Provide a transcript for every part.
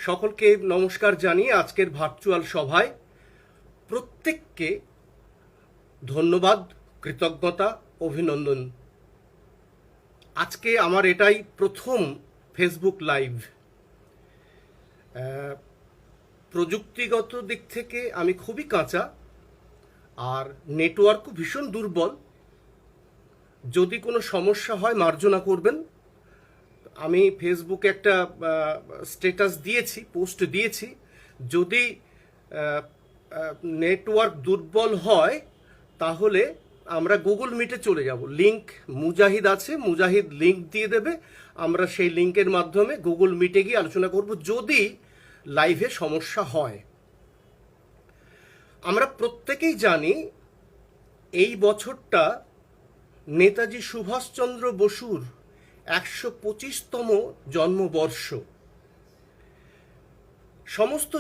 সকলকে নমস্কার জানিয়ে আজকের ভার্চুয়াল সভায় প্রত্যেককে ধন্যবাদ, কৃতজ্ঞতা, অভিনন্দন। আজকে আমার এটাই প্রথম ফেসবুক লাইভ। প্রযুক্তিগত দিক থেকে আমি খুবই কাঁচা, আর নেটওয়ার্কও ভীষণ দুর্বল। যদি কোনো সমস্যা হয় মার্জনা করবেন। আমি ফেসবুকে একটা স্ট্যাটাস দিয়েছি, পোস্ট দিয়েছি, যদি নেটওয়ার্ক দুর্বল হয় তাহলে আমরা গুগল মিটে চলে যাব। লিংক মুজাহিদ আছে, মুজাহিদ লিংক দিয়ে দেবে, আমরা সেই লিংকের মাধ্যমে গুগল মিটে গিয়ে আলোচনা করব যদি লাইভে সমস্যা হয়। আমরা প্রত্যেকেই জানি এই বছরটা নেতাজি সুভাষচন্দ্র বসুর 125তম জন্মবর্ষ। সমস্ত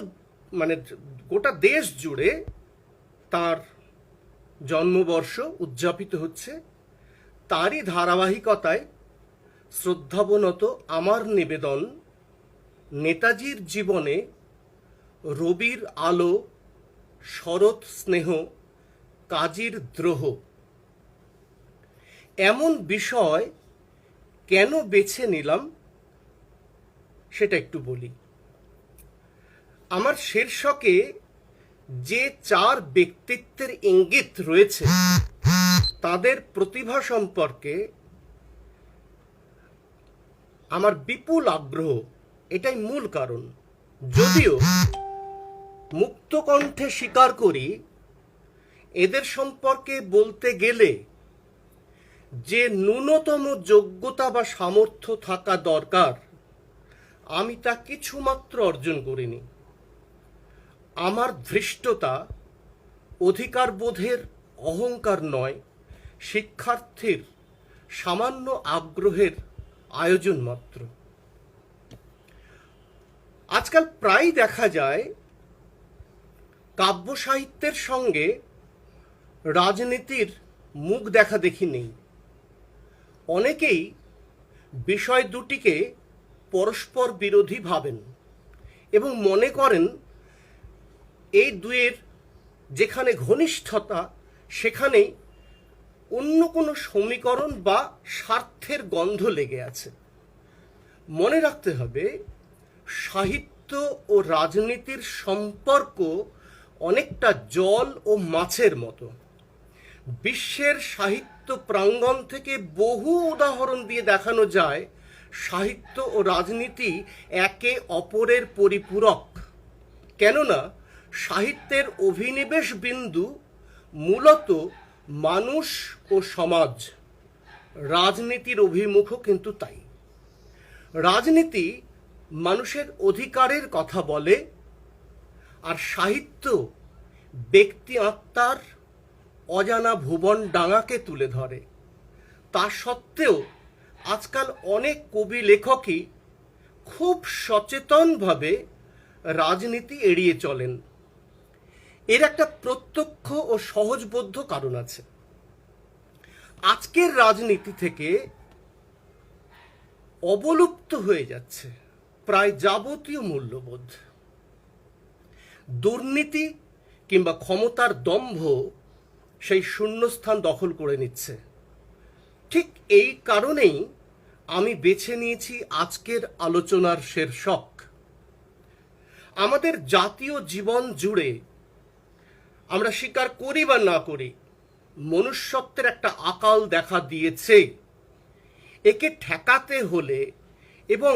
গোটা দেশ জুড়ে তার জন্মবর্ষ উদযাপিত হচ্ছে। তারই ধারাবাহিকতায় শ্রদ্ধাবনত আমার নিবেদন, নেতাজির জীবনে রবির আলো, শরৎ স্নেহ, কাজীর দ্রোহ এমন বিষয় কেন বেছে নিলাম সেটা একটু বলি। আমার শীর্ষকে যে 4 ব্যক্তিত্বের ইঙ্গিত রয়েছে তাদের প্রতিভা সম্পর্কে আমার বিপুল আগ্রহ, এটাই মূল কারণ। যদিও মুক্ত কণ্ঠে স্বীকার করি, এদের সম্পর্কে বলতে গেলে যে ন্যূনতম যোগ্যতা বা সামর্থ্য থাকা দরকার আমি তা কিছুমাত্র অর্জন করিনি। আমার ধৃষ্টতা অধিকারবোধের অহংকার নয়, শিক্ষার্থীর সামান্য আগ্রহের আয়োজন মাত্র। আজকাল প্রায় দেখা যায় কাব্য সাহিত্যের সঙ্গে রাজনীতির মুখ দেখা দেখি নেই। অনেকেই বিষয় দুটিকে পরস্পর বিরোধী ভাবেন এবং মনে করেন এই দুয়ের যেখানে ঘনিষ্ঠতা সেখানেই অন্য কোনো সমীকরণ বা স্বার্থের গন্ধ লেগে আছে। মনে রাখতে হবে, সাহিত্য ও রাজনীতির সম্পর্ক অনেকটা জল ও মাছের মতো। বিশ্বের সাহিত্য প্রাঙ্গণ থেকে বহু উদাহরণ দিয়ে দেখানো যায় সাহিত্য ও রাজনীতি একে অপরের পরিপূরক। কেননা সাহিত্যের অভিনিবেশ বিন্দু মূলত মানুষ ও সমাজ, রাজনীতির অভিমুখও কিন্তু তাই। রাজনীতি মানুষের অধিকারের কথা বলে, আর সাহিত্য ব্যক্তি আত্মার অজানা ভুবন ডাঙাকে তুলে ধরে। তা সত্ত্বেও আজকাল অনেক কবি লেখকই খুব সচেতনভাবে রাজনীতি এড়িয়ে চলেন। এর একটা প্রত্যক্ষ ও সহজবোধ্য কারণ আছে। আজকের রাজনীতি থেকে অবলুপ্ত হয়ে যাচ্ছে প্রায় যাবতীয় মূল্যবোধ। দুর্নীতি কিংবা ক্ষমতার দম্ভ সেই শূন্যস্থান দখল করে নিচ্ছে। ঠিক এই কারণেই আমি বেছে নিয়েছি আজকের আলোচনার শীর্ষক। আমাদের জাতীয় জীবন জুড়ে আমরা স্বীকার করি বা না করি, মনুষ্যত্বের একটা আকাল দেখা দিয়েছে। একে ঠেকাতে হলে এবং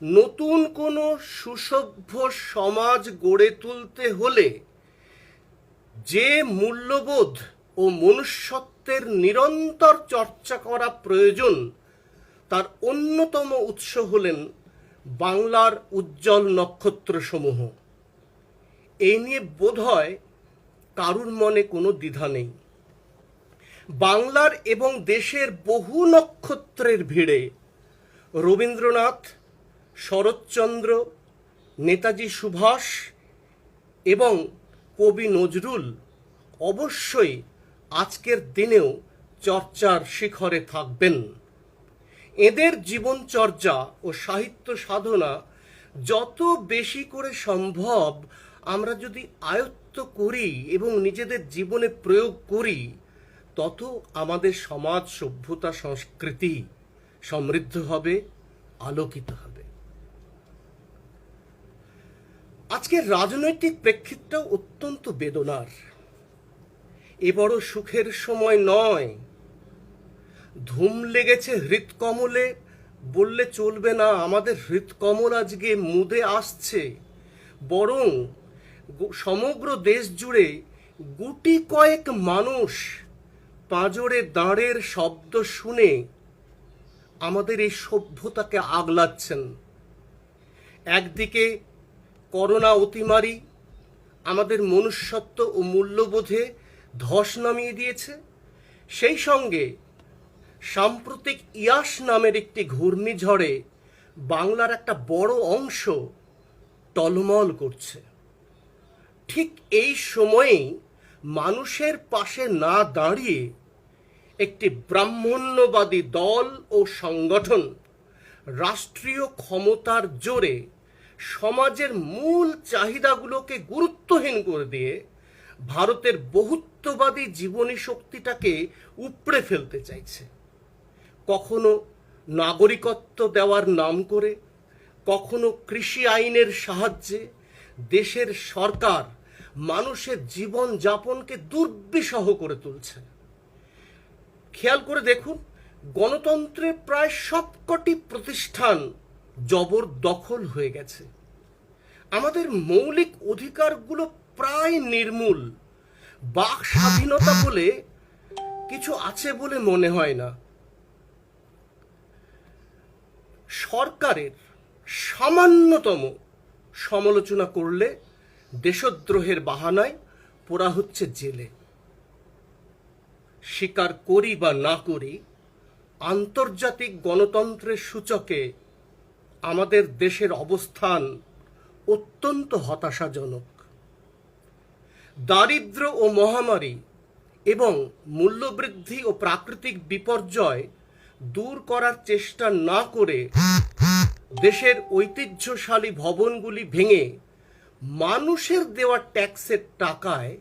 নতুন কোনো সুসভ্য সমাজ গড়ে তুলতে হলে যে মূল্যবোধ ও মনুষ্যত্বের নিরন্তর চর্চা করা প্রয়োজন, তার অন্যতম উৎস হলেন বাংলার উজ্জ্বল নক্ষত্রসমূহ। এই নিয়ে বোধহয় কারুর মনে কোনো দ্বিধা নেই। বাংলার এবং দেশের বহু নক্ষত্রের ভিড়ে রবীন্দ্রনাথ, শরৎচন্দ্র, নেতাজি সুভাষ এবং কবি নজরুল অবশ্যই আজকের দিনেও চর্চার শিখরে থাকবেন। এদের জীবনচর্যা ও সাহিত্য সাধনা যত বেশি করে সম্ভব আমরা যদি আয়ত্ত করি এবং নিজেদের জীবনে প্রয়োগ করি, তত আমাদের সমাজ, সভ্যতা, সংস্কৃতি সমৃদ্ধ হবে, আলোকিত হবে। আজকের রাজনৈতিক প্রেক্ষিতটাও অত্যন্ত বেদনার। এ বড় সুখের সময় নয়। ধুম লেগেছে হৃৎকমলে বললে চলবে না। আমাদের হৃৎকমল আজকে মুদে আসছে, বরং সমগ্র দেশ জুড়ে গুটি কয়েক মানুষ পাঁজরে দাঁড়ের শব্দ শুনে আমাদের এই সভ্যতাকে আগলাচ্ছেন। একদিকে করোনা অতিমারি আমাদের মনুষ্যত্ব ও মূল্যবোধে ধস নামিয়ে দিয়েছে, সেই সঙ্গে সাম্প্রতিক ইয়াস নামের একটি ঘূর্ণিঝড়ে বাংলার একটা বড় অংশ টলমল করছে। ঠিক এই সময়েই মানুষের পাশে না দাঁড়িয়ে একটি ব্রাহ্মণ্যবাদী দল ও সংগঠন রাষ্ট্রীয় ক্ষমতার জোরে সমাজের মূল চাহিদাগুলোকে গুরুত্বহীন করে দিয়ে ভারতের বহুত্ববাদী জীবনী শক্তিটাকে উপড়ে ফেলতে চাইছে। কখনো নাগরিকত্ব দেওয়ার নাম করে, কখনো কৃষি আইনের সাহায্যে দেশের সরকার মানুষের জীবন যাপনকে দুর্বিষহ করে তুলছে। খেয়াল করে দেখুন, গণতন্ত্রের প্রায় সবকটি প্রতিষ্ঠান জবরদখল হয়ে গেছে। আমাদের মৌলিক অধিকারগুলো প্রায় নির্মূল। বাক স্বাধীনতা বলে কিছু আছে বলে মনে হয় না। সরকারের সামান্যতম সমালোচনা করলে দেশদ্রোহের বাহানায় পোড়া হচ্ছে জেলে। স্বীকার করি বা না করি, আন্তর্জাতিক গণতন্ত্রের সূচকে আমাদের দেশের অবস্থান অত্যন্ত হতাশাজনক। দারিদ্র্য ও মহামারী এবং মূল্যবৃদ্ধি ও প্রাকৃতিক বিপর্যয় দূর করার চেষ্টা না করে দেশের ঐতিহ্যশালী ভবনগুলি ভেঙে মানুষের দেওয়া ট্যাক্সের টাকায়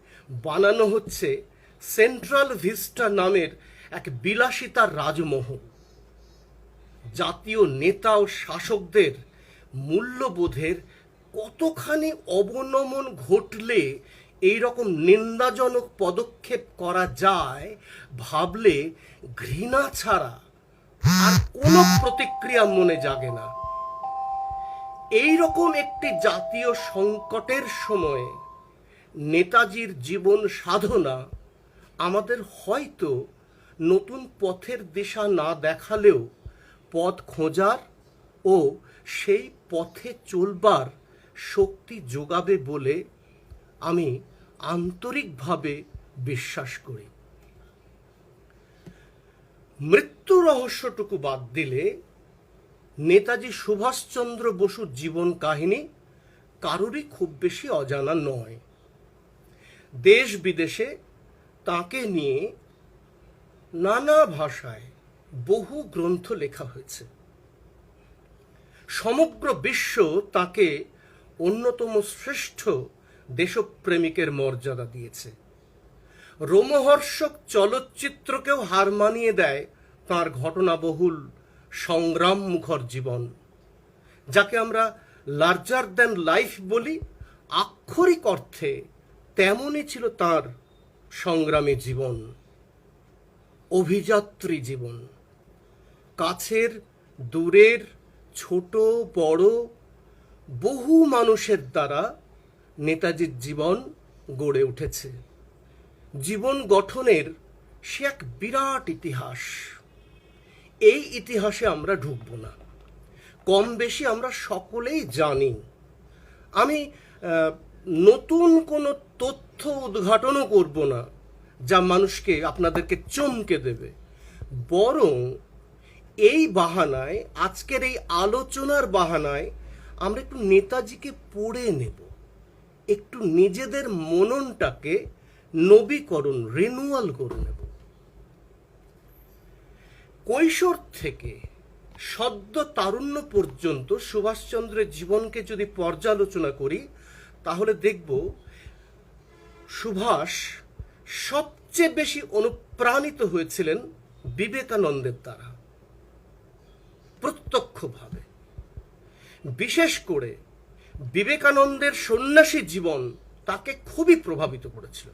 বানানো হচ্ছে সেন্ট্রাল ভিস্টা নামের এক বিলাসিতার রাজমহল। জাতীয় নেতা ও শাসকদের মূল্যবোধের কতখানি অবনমন ঘটলে এই রকম নিন্দাজনক পদক্ষেপ করা যায় ভাবলে ঘৃণা ছাড়া আর কোনো প্রতিক্রিয়া মনে জাগে না। এই রকম একটি জাতীয় সংকটের সময়ে নেতাজির জীবন সাধনা আমাদের হয়তো নতুন পথের দিশা না দেখালেও পথ খোঁজার ও সেই পথে চলবার শক্তি যোগাবে বলে আমি আন্তরিকভাবে বিশ্বাস করি। মৃত্যু রহস্যটুকু বাদ দিলে নেতাজি সুভাষচন্দ্র বসুর জীবন কাহিনী কারোরই খুব বেশি অজানা নয়। দেশ বিদেশে তাকে নিয়ে নানা ভাষায় বহু গ্রন্থ লেখা হয়েছে। সমগ্র বিশ্ব তাকে অন্যতম শ্রেষ্ঠ দেশপ্রেমিকের মর্যাদা দিয়েছে। রোমহর্ষক চলচ্চিত্রকেও হার মানিয়ে দেয় তাঁর ঘটনাবহুল সংগ্রাম মুখর জীবন, যাকে আমরা লার্জার দ্যান লাইফ বলি। আক্ষরিক অর্থে তেমনই ছিল তাঁর সংগ্রামী জীবন, অভিযাত্রী জীবন। কাছের দূরের ছোট বড় বহু মানুষের দ্বারা নেতাজির জীবন গড়ে উঠেছে। জীবন গঠনের সে এক বিরাট ইতিহাস। এই ইতিহাসে আমরা ঢুকব না, কম বেশি আমরা সকলেই জানি। আমি নতুন কোনো তথ্য উদ্ঘাটনও করব না যা মানুষকে, আপনাদেরকে চমকে দেবে। বরং এই বাহানায়, আজকের এই আলোচনার বাহানায় আমরা একটু নেতাজিকে পড়ে নেব, একটু নিজেদের মননটাকে নবীকরণ, রিনুয়াল করে নেব। কৈশোর থেকে সদ্য তারুণ্য পর্যন্ত সুভাষচন্দ্রের জীবনকে যদি পর্যালোচনা করি তাহলে দেখব সুভাষ সবচেয়ে বেশি অনুপ্রাণিত হয়েছিলেন বিবেকানন্দের দ্বারা, প্রত্যক্ষভাবে। বিশেষ করে বিবেকানন্দের সন্ন্যাসী জীবন তাকে খুবই প্রভাবিত করেছিল।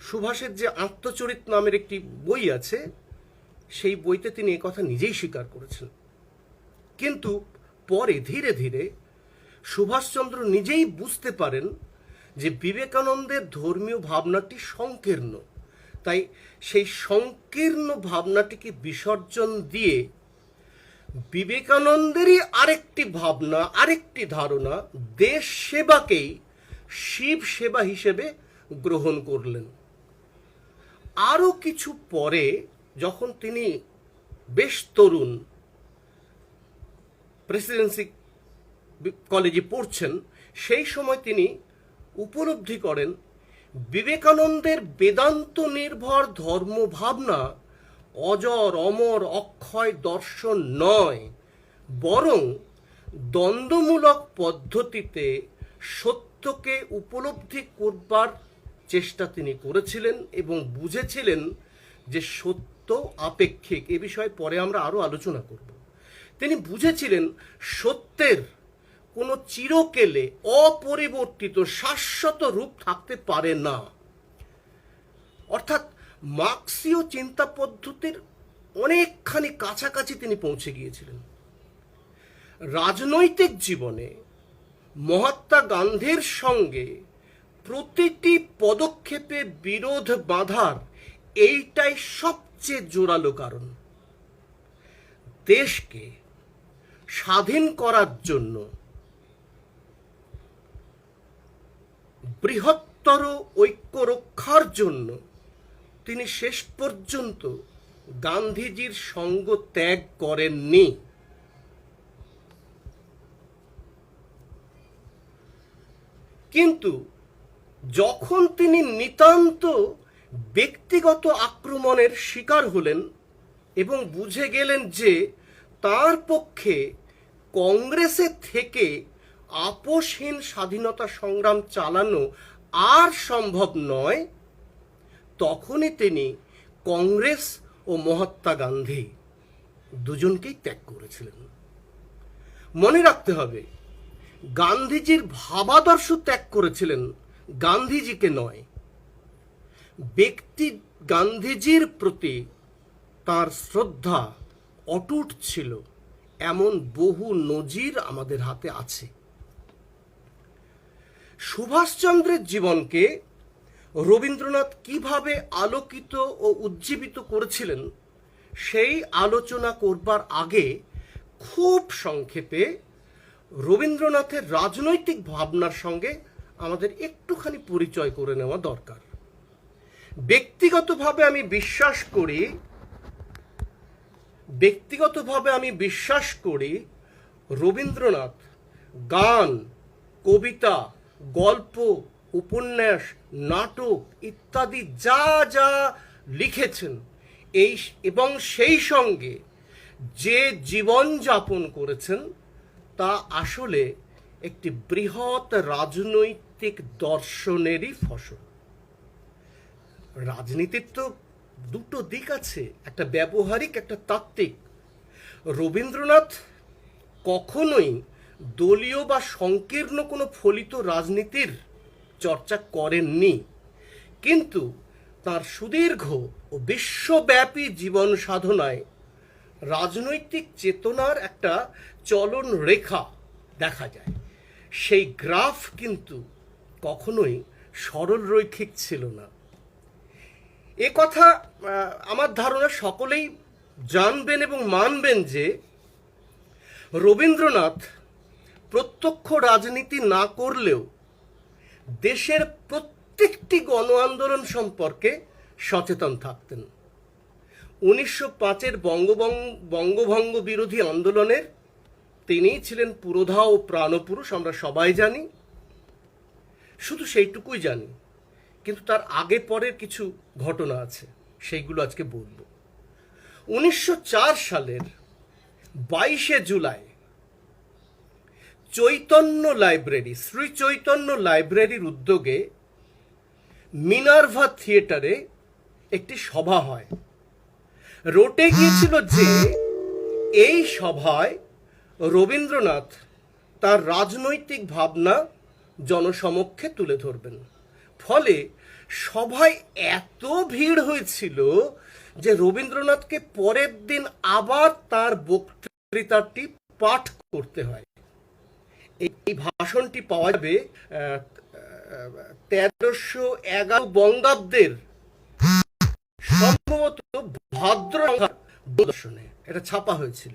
সুভাষের যে আত্মচরিত নামের একটি বই আছে, সেই বইতে তিনি একথা নিজেই স্বীকার করেছেন। কিন্তু পরে ধীরে ধীরে সুভাষচন্দ্র নিজেই বুঝতে পারেন যে বিবেকানন্দের ধর্মীয় ভাবনাটি সংকীর্ণ, তাই সেই সংকীর্ণ ভাবনাটিকে বিসর্জন দিয়ে বিবেকানন্দেরই আরেকটি ভাবনা, আরেকটি ধারণা, দেশ সেবাকেই শিব সেবা হিসেবে গ্রহণ করলেন। আরও কিছু পরে যখন তিনি বেশ তরুণ, প্রেসিডেন্সি কলেজে পড়ছেন, সেই সময় তিনি উপলব্ধি করেন বিবেকানন্দের বেদান্ত নির্ভর ধর্ম ভাবনা অজর অমর অক্ষয় দর্শন নয়, বরং দ্বন্দ্বমূলক পদ্ধতিতে সত্যকে উপলব্ধি করবার চেষ্টা তিনি করেছিলেন এবং বুঝেছিলেন যে সত্য আপেক্ষিক। এ বিষয়ে পরে আমরা আরও আলোচনা করব। তিনি বুঝেছিলেন সত্যের কোনো চিরকেলে অপরিবর্তিত শাশ্বত রূপ থাকতে পারে না। অর্থাৎ মার্ক্সীয় চিন্তা পদ্ধতির অনেকখানি কাছাকাছি তিনি পৌঁছে গিয়েছিলেন। রাজনৈতিক জীবনে মহাত্মা গান্ধীর সঙ্গে প্রতিটি পদক্ষেপে বিরোধ বাঁধার এইটাই সবচেয়ে জোরালো কারণ। দেশকে স্বাধীন করার জন্য, বৃহত্তর ঐক্য রক্ষার জন্য তিনি শেষ পর্যন্ত গান্ধীজির সঙ্গ ত্যাগ করেননি। কিন্তু যখন তিনি নিতান্ত ব্যক্তিগত আক্রমণের শিকার হলেন এবং বুঝে গেলেন যে তার পক্ষে কংগ্রেসের থেকে আপোষহীন স্বাধীনতা সংগ্রাম চালানো আর সম্ভব নয়, তখনই তিনি কংগ্রেস ও মহাত্মা গান্ধী দুজনকেই ত্যাগ করেছিলেন। মনে রাখতে হবে, গান্ধীজির ভাবাদর্শ ত্যাগ করেছিলেন, গান্ধীজিকে নয়। ব্যক্তি গান্ধীজির প্রতি তার শ্রদ্ধা অটুট ছিল, এমন বহু নজির আমাদের হাতে আছে। সুভাষচন্দ্রের জীবনকে রবীন্দ্রনাথ কিভাবে আলোকিত ও উজ্জীবিত করেছিলেন সেই আলোচনা করবার আগে খুব সংক্ষেপে রবীন্দ্রনাথের রাজনৈতিক ভাবনার সঙ্গে আমাদের একটুখানি পরিচয় করে নেওয়া দরকার। ব্যক্তিগতভাবে আমি বিশ্বাস করি রবীন্দ্রনাথ গান, কবিতা, গল্প, উপন্যাস, নাটক ইত্যাদি যা যা লিখেছেন এবং সেই সঙ্গে যে জীবন যাপন করেছেন তা আসলে একটি বৃহৎ রাজনৈতিক দর্শনেরই ফসল। রাজনীতির তো দুটো দিক আছে, একটা ব্যবহারিক, একটা তাত্ত্বিক। রবীন্দ্রনাথ কখনোই দলীয় বা সংকীর্ণ কোনো ফলিত রাজনীতির চর্চা করেননি, কিন্তু তার সুদীর্ঘ ও বিশ্বব্যাপী জীবন সাধনায় রাজনৈতিক চেতনার একটা চলন রেখা দেখা যায়। সেই গ্রাফ কিন্তু কখনোই সরল রৈখিক ছিল না। এ কথা আমার ধারণা সকলেই জানবেন এবং মানবেন যে রবীন্দ্রনাথ প্রত্যক্ষ রাজনীতি না করলেও দেশের প্রত্যেকটি গণ আন্দোলন সম্পর্কে সচেতন থাকতেন। 1905-এর বঙ্গভঙ্গ বিরোধী আন্দোলনের তিনিই ছিলেন পুরোধা ও প্রাণপুরুষ, আমরা সবাই জানি। শুধু সেইটুকুই জানি, কিন্তু তার আগে পরের কিছু ঘটনা আছে, সেইগুলো আজকে বলব। 1904 সালের 22 জুলাই চৈতন্য লাইব্রেরি, শ্রী চৈতন্য লাইব্রেরির উদ্যোগে মিনার্ভা থিয়েটারে একটি সভা হয়। রটে গিয়েছিল যে এই সভায় রবীন্দ্রনাথ তার রাজনৈতিক ভাবনা জনসমক্ষে তুলে ধরবেন। ফলে সভায় এত ভিড় হয়েছিল যে রবীন্দ্রনাথকে পরের দিন আবার তার বক্তৃতাটি পাঠ করতে হয়। এই ভাষণটি পাওয়া যাবে 1311 বঙ্গাব্দের সম্ভবত ভাদ্র দর্শনে এটা ছাপা হয়েছিল।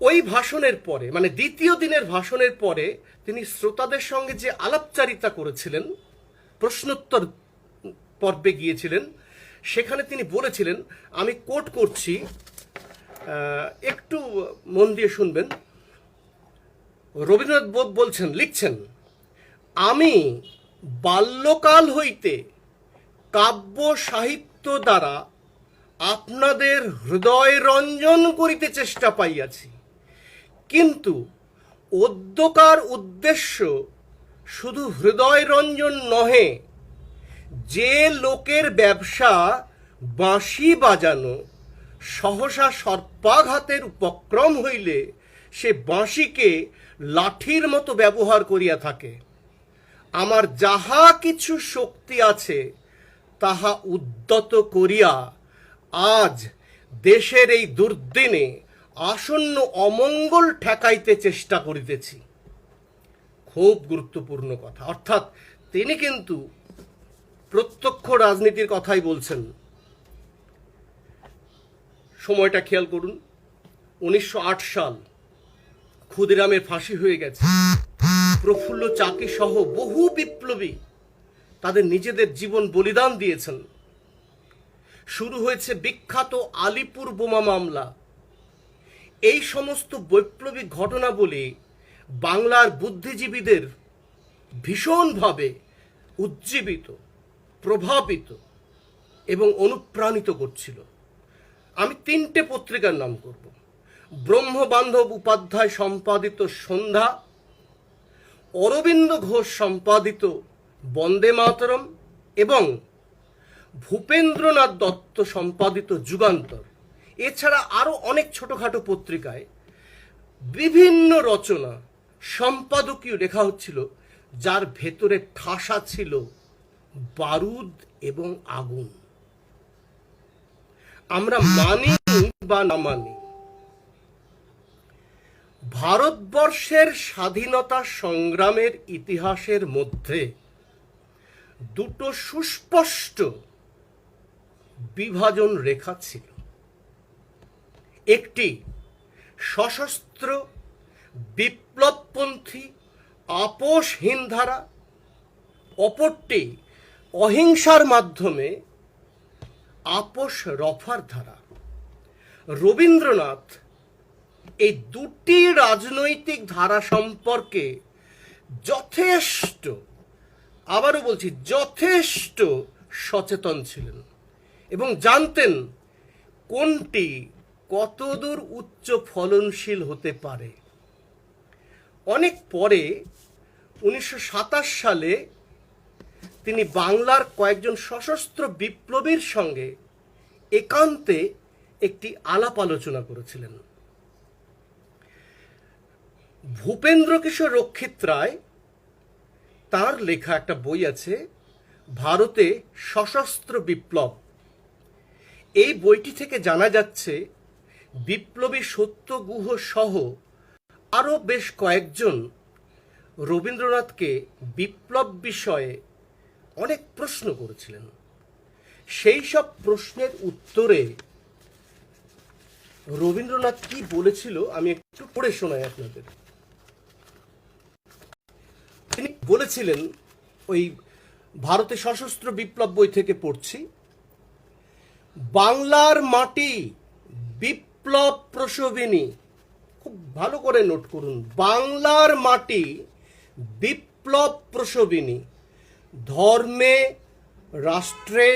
ওই ভাষণের পরে, মানে দ্বিতীয় দিনের ভাষণের পরে, তিনি শ্রোতাদের সঙ্গে যে আলাপচারিতা করেছিলেন, প্রশ্নোত্তর পর্বে গিয়েছিলেন, সেখানে তিনি বলেছিলেন, আমি কোট করছি, একটু মন দিয়ে শুনবেন। রবীন্দ্রনাথ বলছেন, লিখছেন, আমি বাল্যকাল হইতে কাব্য সাহিত্য দ্বারা আপনাদের হৃদয় রঞ্জন করিতে চেষ্টা পাইয়াছি, কিন্তু অদ্যকার উদ্দেশ্য শুধু হৃদয় রঞ্জন নহে, যে লোকের ব্যবসা বাঁশি বাজানো, সহসা সর্পাঘাতের উপক্রম হইলে সে বাঁশিকে লাঠির মতো ব্যবহার করিয়া থাকে। আমার যাহা কিছু শক্তি আছে তাহা উদ্যত করিয়া আজ দেশের এই দুর্দিনে আসন্ন অমঙ্গল ঠেকাইতে চেষ্টা করিতেছি। খুব গুরুত্বপূর্ণ কথা। অর্থাৎ তিনি কিন্তু প্রত্যক্ষ রাজনীতির কথাই বলছেন। সময়টা খেয়াল করুন, 1908 সাল, ক্ষুদিরামের ফাঁসি হয়ে গেছে। প্রফুল্ল চাকি সহ বহু বিপ্লবী তাদের নিজেদের জীবন বলিদান দিয়েছেন। শুরু হয়েছে বিখ্যাত আলিপুর বোমা মামলা। এই সমস্ত বৈপ্লবিক ঘটনাবলী বাংলার বুদ্ধিজীবীদের ভীষণভাবে উজ্জীবিত, প্রভাবিত এবং অনুপ্রাণিত করছিল। আমি 3টে পত্রিকার নাম করব। ব্রহ্মবান্ধব উপাধ্যায় সম্পাদিত সন্ধ্যা, অরবিন্দ ঘোষ সম্পাদিত বন্দে মাতরম এবং ভূপেন্দ্রনাথ দত্ত সম্পাদিত যুগান্তর। এছাড়া আরও অনেক ছোটোখাটো পত্রিকায় বিভিন্ন রচনা, সম্পাদকীয় লেখা হচ্ছিল, যার ভেতরে ঠাসা ছিল বারুদ এবং আগুন। আমরা মানি বা না মানি, ভারতবর্ষের স্বাধীনতা সংগ্রামের ইতিহাসের মধ্যে দুটো সুস্পষ্ট বিভাজন রেখা ছিল। একটি সশস্ত্র বিপ্লবপন্থী আপোষহীন ধারা, অপরটি অহিংসার মাধ্যমে আপোষ রফার ধারা। রবীন্দ্রনাথ এই দুটি রাজনৈতিক ধারা সম্পর্কে যথেষ্ট, আবারও বলছি, যথেষ্ট সচেতন ছিলেন এবং জানতেন কোনটি কতদূর উচ্চ ফলনশীল হতে পারে। অনেক পরে 1927 সালে তিনি বাংলার কয়েকজন সশস্ত্র বিপ্লবীর সঙ্গে একান্তে একটি আলাপ আলোচনা করেছিলেন। ভূপেন্দ্রকিশোর রক্ষিত রায়, তার লেখা একটা বই আছে, ভারতে সশস্ত্র বিপ্লব। এই বইটি থেকে জানা যাচ্ছে বিপ্লবী সত্যগুহ সহ আরও বেশ কয়েকজন রবীন্দ্রনাথকে বিপ্লব বিষয়ে অনেক প্রশ্ন করেছিলেন। সেই সব প্রশ্নের উত্তরে রবীন্দ্রনাথ কি বলেছিল আমি একটু পড়ে শোনাই আপনাদের। তিনি বলেছিলেন, ওই ভারতে সশস্ত্র বিপ্লব বই থেকে পড়ছি, বাংলার মাটি বিপ্লব প্রসবিনী। খুব ভালো করে নোট করুন, বাংলার মাটি বিপ্লব প্রসবিনী। ধর্মে, রাষ্ট্রে,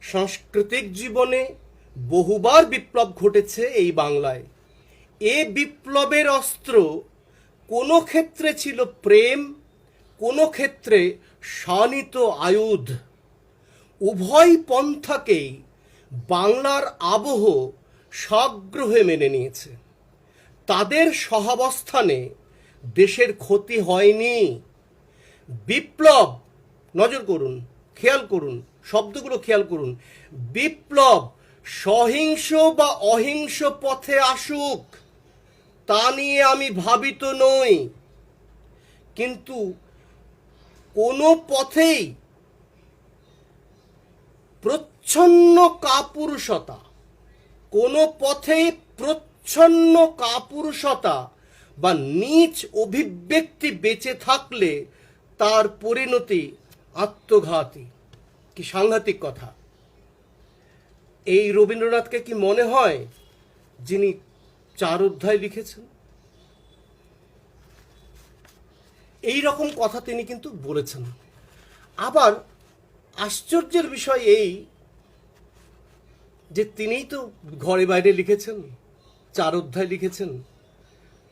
সাংস্কৃতিক জীবনে, বহুবার বিপ্লব ঘটেছে এই বাংলায়। এ বিপ্লবের অস্ত্র কোনো ক্ষেত্রে ছিল প্রেম, কোনো ক্ষেত্রে শানিত আয়ুধ। উভয় পন্থাকেই বাংলার আবহ সাগ্রহে মেনে নিয়েছে। তাদের সহাবস্থানে দেশের ক্ষতি হয়নি। বিপ্লব, নজর করুন, খেয়াল করুন, শব্দগুলো খেয়াল করুন, বিপ্লব সহিংস বা অহিংস পথে আসুক তা নিয়ে আমি ভাবিত নই, কিন্তু কোনো পথেই প্রচ্ছন্ন কাপুরুষতা, কোনো পথেই প্রচ্ছন্ন কাপুরুষতা বা নীচ অভিব্যক্তি বেঁচে থাকলে তার পরিণতি আত্মঘাতী। কি সাংঘাতিক কথা! এই রবীন্দ্রনাথকে কি মনে হয় যিনি 4 অধ্যায় লিখেছেন? এই রকম কথা তিনি কিন্তু বলেছেন। আবার আশ্চর্যের বিষয় এই যে তিনিই তো ঘরে বাইরে লিখেছেন, 4 অধ্যায় লিখেছেন।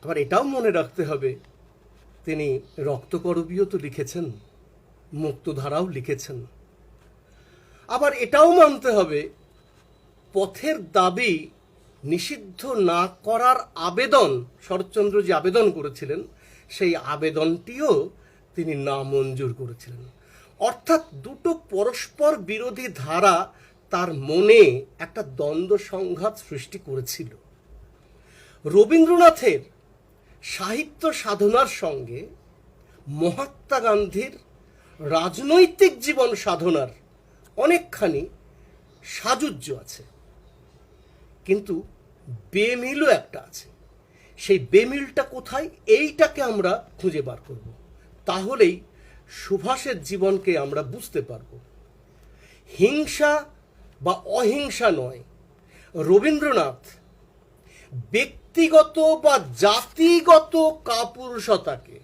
আবার এটাও মনে রাখতে হবে তিনি রক্তকরবীও তো লিখেছেন, মুক্তধারাও লিখেছেন। আবার এটাও মানতে হবে পথের দাবি নিষিদ্ধ না করার আবেদন, শরৎচন্দ্র যে আবেদন করেছিলেন সেই আবেদনটিও তিনি নামঞ্জুর করেছিলেন। অর্থাৎ দুটো পরস্পর বিরোধী ধারা তার মনে একটা দ্বন্দ্ব সংঘাত সৃষ্টি করেছিল। রবীন্দ্রনাথের সাহিত্য সাধনার সঙ্গে মহাত্মা গান্ধীর রাজনৈতিক জীবন সাধনার অনেকখানি সাযুজ্য আছে, কিন্তু বেমিলও একটা আছে। সেই বেমিলটা কোথায়, এইটাকে আমরা খুঁজে বার করব। তাহলেই সুভাষের জীবনকে আমরা বুঝতে পারব। হিংসা বা অহিংসা নয়, রবীন্দ্রনাথ ব্যক্তিগত বা জাতিগত কাপুরুষতাকে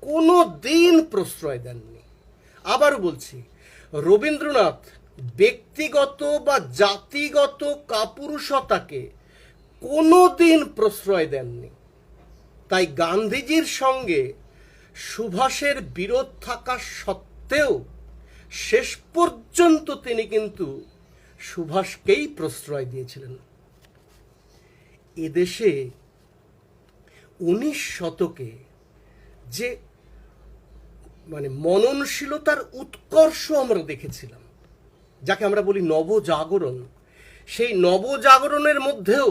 কোনো দিন প্রশ্রয় দেননি। আবার বলছি, রবীন্দ্রনাথ ব্যক্তিগত বা জাতিগত কাপুরুষতাকে কোনো দিন প্রশ্রয় দেননি। তাই গান্ধীজির সঙ্গে সুভাষের বিরোধ থাকা সত্ত্বেও শেষ পর্যন্ত তিনি কিন্তু সুভাষকেই প্রশ্রয় দিয়েছিলেন। এদেশে 19 শতকে যে মননশীলতার উৎকর্ষ আমরা দেখেছিলাম, যাকে আমরা বলি নবজাগরণ, সেই নবজাগরণের মধ্যেও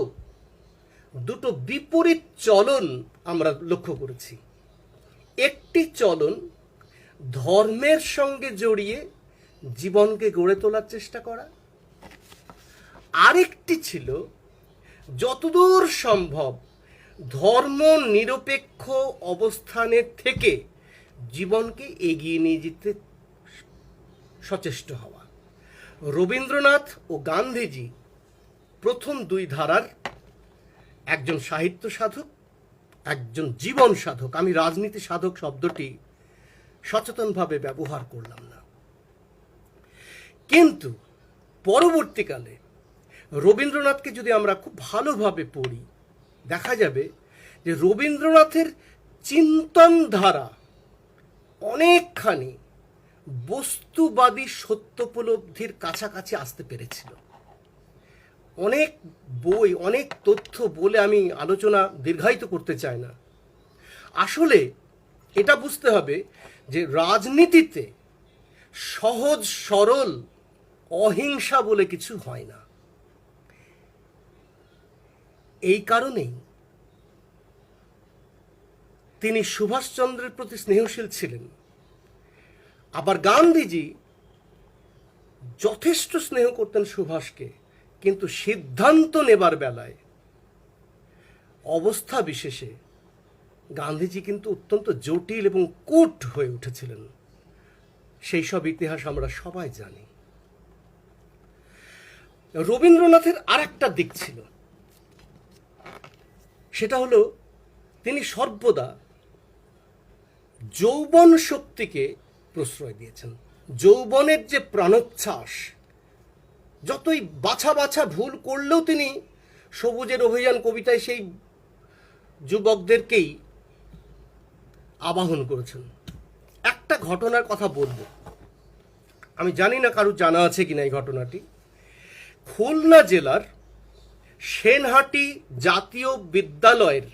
দুটো বিপরীত চলন আমরা লক্ষ্য করেছি। একটি চলন ধর্মের সঙ্গে জড়িয়ে জীবনকে গড়ে তোলার চেষ্টা করা, আরেকটি ছিল যতদূর সম্ভব ধর্ম নিরপেক্ষ অবস্থানের থেকে জীবনকে এগিয়ে নিয়ে যেতে সচেষ্ট হওয়া। রবীন্দ্রনাথ ও গান্ধীজি প্রথম দুই ধারার একজন সাহিত্য সাধক, একজন জীবন সাধক। আমি রাজনীতি সাধক শব্দটি সচেতনভাবে ব্যবহার করলাম না, কিন্তু পরবর্তীকালে রবীন্দ্রনাথকে যদি আমরা খুব ভালোভাবে পড়ি, দেখা যাবে যে রবীন্দ্রনাথের চিন্তন ধারা অনেকখানি বস্তুবাদী সত্যোপলব্ধির কাছাকাছি আসতে পেরেছিল। অনেক বই, অনেক তথ্য বলে আমি আলোচনা দীর্ঘায়িত করতে চাই না। আসলে এটা বুঝতে হবে যে রাজনীতিতে সহজ সরল অহিংসা বলে কিছু হয় না। এই কারণেই তিনি সুভাষচন্দ্রের প্রতি স্নেহশীল ছিলেন। আবার গান্ধীজি যথেষ্ট স্নেহ করতেন সুভাষকে, কিন্তু সিদ্ধান্ত নেবার বেলায় অবস্থা বিশেষে গান্ধীজি কিন্তু অত্যন্ত জটিল এবং কূট হয়ে উঠেছিলেন। সেই সব ইতিহাস আমরা সবাই জানি। রবীন্দ্রনাথের আর একটা দিক ছিল, সেটা হলো তিনি সর্বদা যৌবন শক্তিকে প্রশ্রয় দিয়েছেন। যৌবনের যে প্রাণোচ্ছ্বাস, যতই বাছা বাছা ভুল করলেও তিনি সবুজের অভিযান কবিতায় সেই যুবকদেরকেই আবাহন করেছেন। একটা ঘটনার কথা বলবো, আমি জানি না কারো জানা আছে কিনা এই ঘটনাটি। খুলনা জেলার সেনহাটি জাতীয় বিদ্যালয়ের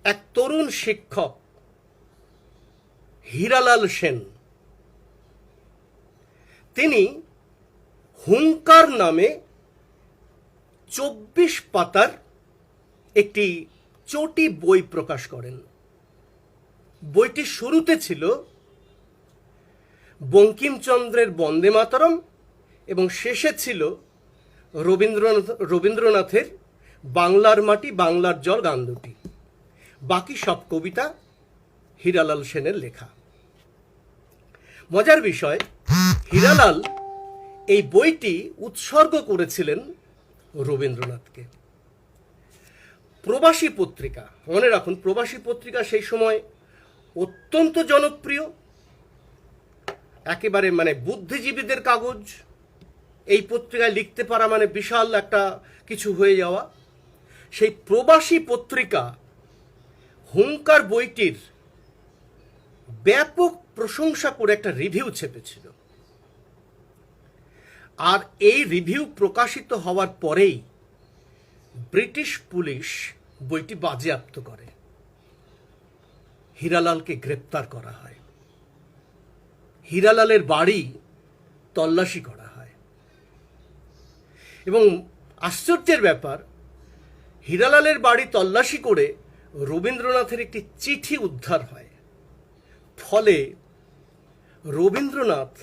এক তরুণ শিক্ষক হীরালাল সেন, তিনি হুঙ্কার নামে 24 পাতার একটি চটি বই প্রকাশ করেন। বইটি শুরুতে ছিল বঙ্কিমচন্দ্রের বন্দে মাতরম এবং শেষে ছিল রবীন্দ্রনাথের বাংলার মাটি বাংলার জল গান দুটি। বাকি সব কবিতা হীরালাল সেনের লেখা। মজার বিষয়, হীরালাল এই বইটি উৎসর্গ করেছিলেন রবীন্দ্রনাথকে। প্রবাসী পত্রিকা, মনে রাখুন প্রবাসী পত্রিকা সেই সময় অত্যন্ত জনপ্রিয়, একেবারে বুদ্ধিজীবীদের কাগজ। এই পত্রিকায় লিখতে পারা বিশাল একটা কিছু হয়ে যাওয়া। সেই প্রবাসী পত্রিকা হুঙ্কার বইটির ব্যাপক প্রশংসা করে একটা রিভিউ ছেপেছিল। আর এই রিভিউ প্রকাশিত হওয়ার পরেই ব্রিটিশ পুলিশ বইটি বাজেয়াপ্ত করে, হীরালালকে গ্রেপ্তার করা হয়, হীরালালের বাড়ি তল্লাশি করা হয়। এবং আশ্চর্যের ব্যাপার, হীরালালের বাড়ি তল্লাশি করে রবীন্দ্রনাথের একটি চিঠি উদ্ধার হয়। ফলে রবীন্দ্রনাথ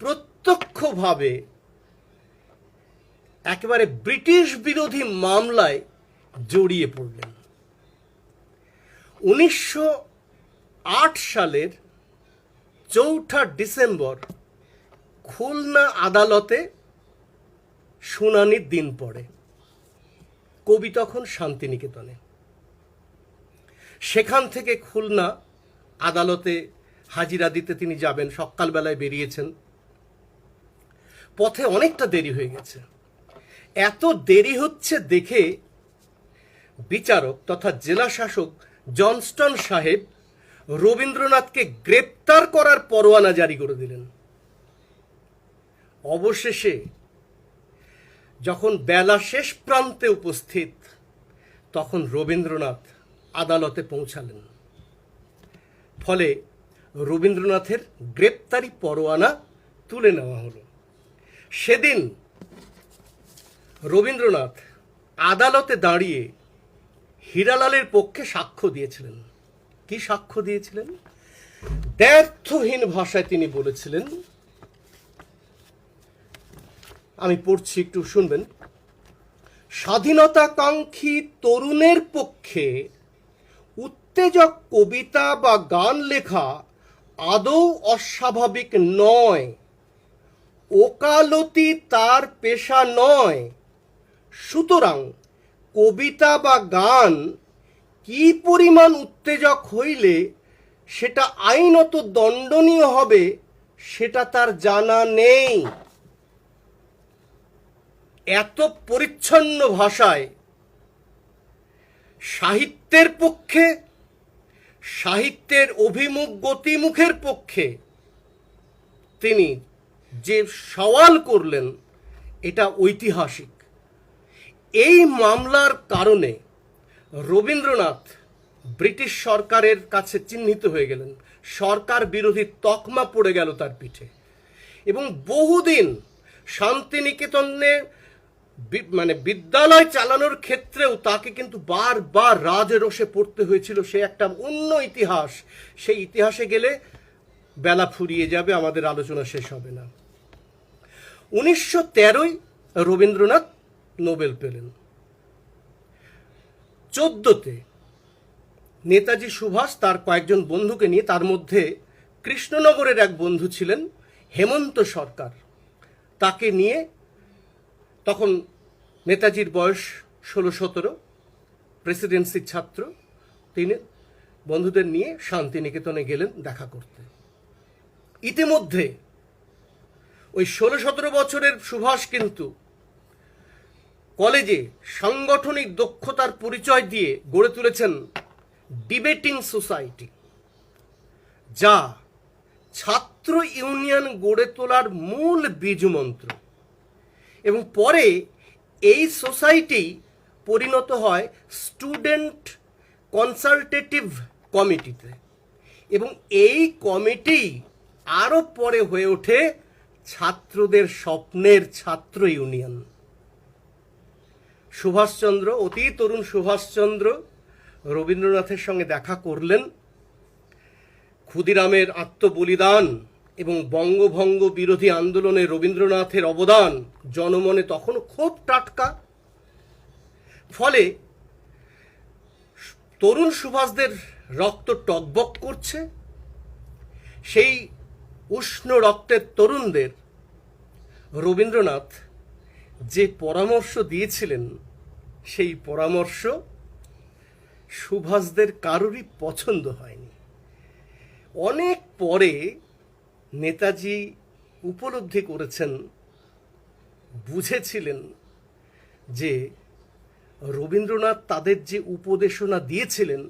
প্রত্যক্ষভাবে একেবারে ব্রিটিশ বিরোধী মামলায় জড়িয়ে পড়লেন। 1908 সালের 4 ডিসেম্বর খুলনা আদালতে শুনানির দিন পড়ে। কবি তখন শান্তিনিকেতনে। সেখান থেকে খুলনা আদালতে হাজিরা দিতে তিনি যাবেন। সকালবেলায় বেরিয়েছেন, পথে অনেকটা দেরি হয়ে গেছে। এত দেরি হচ্ছে দেখে বিচারক তথা জেলা শাসক জনস্টন সাহেব রবীন্দ্রনাথকে গ্রেপ্তার করার পরোয়ানা জারি করে দিলেন। অবশেষে যখন বেলা শেষ প্রান্তে উপস্থিত, তখন রবীন্দ্রনাথ আদালতে পৌঁছালেন। ফলে রবীন্দ্রনাথের গ্রেপ্তারি পরোয়ানা তুলে নেওয়া হলো। সেদিন রবীন্দ্রনাথ আদালতে দাঁড়িয়ে হীরালালের পক্ষে সাক্ষ্য দিয়েছিলেন। কি সাক্ষ্য দিয়েছিলেন? দ্ব্যর্থহীন ভাষায় তিনি বলেছিলেন, আমি পড়ছি, একটু শুনবেন। স্বাধীনতাকাঙ্ক্ষী তরুণের পক্ষে উত্তেজক কবিতা বা গান লেখা আদৌ অস্বাভাবিক নয়, ওকালতি তার পেশা নয়। সুতরাং কবিতা বা গান কি পরিমাণ উত্তেজক হইলে সেটা আইনত দণ্ডনীয় হবে সেটা তার জানা নেই। এত পরিচ্ছন্ন ভাষায় সাহিত্যের পক্ষে, সাহিত্যের অভিমুখ গতিমুখের পক্ষে তিনি যে সওয়াল করলেন, এটা ঐতিহাসিক। এই মামলার কারণে রবীন্দ্রনাথ ব্রিটিশ সরকারের কাছে চিহ্নিত হয়ে গেলেন। সরকার বিরোধী তকমা পড়ে গেল তার পিঠে। এবং বহুদিন শান্তিনিকেতনে বিদ্যালয় চালানোর ক্ষেত্রেও তাকে কিন্তু বারবার রাজরোষে পড়তে হয়েছিল। সে একটা অন্য ইতিহাস, সেই ইতিহাসে গেলে বেলা ফুরিয়ে যাবে, আমাদের আলোচনা শেষ হবে না। 1913 রবীন্দ্রনাথ নোবেল পেলেন। 14 নেতাজি সুভাষ তার কয়েকজন বন্ধুকে নিয়ে, তার মধ্যে কৃষ্ণনগরের এক বন্ধু ছিলেন হেমন্ত সরকার, তাকে নিয়ে, তখন নেতাজির বয়স 16-17, প্রেসিডেন্সির ছাত্র, তিনি বন্ধুদের নিয়ে শান্তিনিকেতনে গেলেন দেখা করতে। ইতিমধ্যে ওই 16-17 বছরের সুভাষ কিন্তু কলেজে সাংগঠনিক দক্ষতার পরিচয় দিয়ে গড়ে তুলেছেন ডিবেটিং সোসাইটি, যা ছাত্র ইউনিয়ন গড়ে তোলার মূল বীজমন্ত্র। এবং পরে এই সোসাইটি পরিণত হয় স্টুডেন্ট কনসালটেটিভ কমিটিতে, এবং এই কমিটি আরও পরে হয়ে ওঠে ছাত্রদের স্বপ্নের ছাত্র ইউনিয়ন। সুভাষচন্দ্র, অতি তরুণ সুভাষচন্দ্র রবীন্দ্রনাথের সঙ্গে দেখা করলেন। ক্ষুদিরামের আত্মবলিদান এবং বঙ্গভঙ্গ বিরোধী আন্দোলনে রবীন্দ্রনাথের অবদান জনমনে তখনও খুব টাটকা। ফলে তরুণ সুভাষদের রক্ত টকবক করছে। সেই উষ্ণ রক্তের তরুণদের রবীন্দ্রনাথ যে পরামর্শ দিয়েছিলেন, সেই পরামর্শ সুভাষদের কারোরই পছন্দ হয়নি। অনেক পরে নেতাজি উপলব্ধি করেছেন, বুঝেছিলেন যে রবীন্দ্রনাথ তাদের যে উপদেশনা দিয়েছিলেন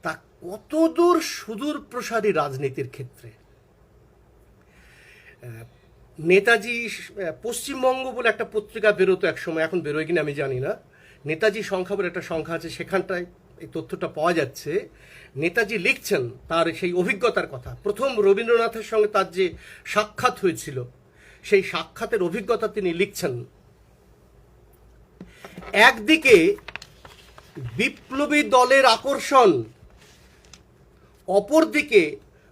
তা কতদূর সুদূর প্রসারী রাজনীতির ক্ষেত্রে। নেতাজি পশ্চিমবঙ্গ বলে একটা পত্রিকা বেরোতো এক সময়, এখন বেরোয় কিনা আমি জানি না। নেতাজি সংখ্যা বলে একটা সংখ্যা আছে, সেখানটায় এই তথ্যটা পাওয়া যাচ্ছে। নেতাজি লিখছেন তার সেই অভিজ্ঞতার কথা। প্রথম রবীন্দ্রনাথের সঙ্গে তার যে সাক্ষাৎ হয়েছিল, সেই সাক্ষাতের অভিজ্ঞতা তিনি লিখছেন। একদিকে বিপ্লবী দলের আকর্ষণ, অপরদিকে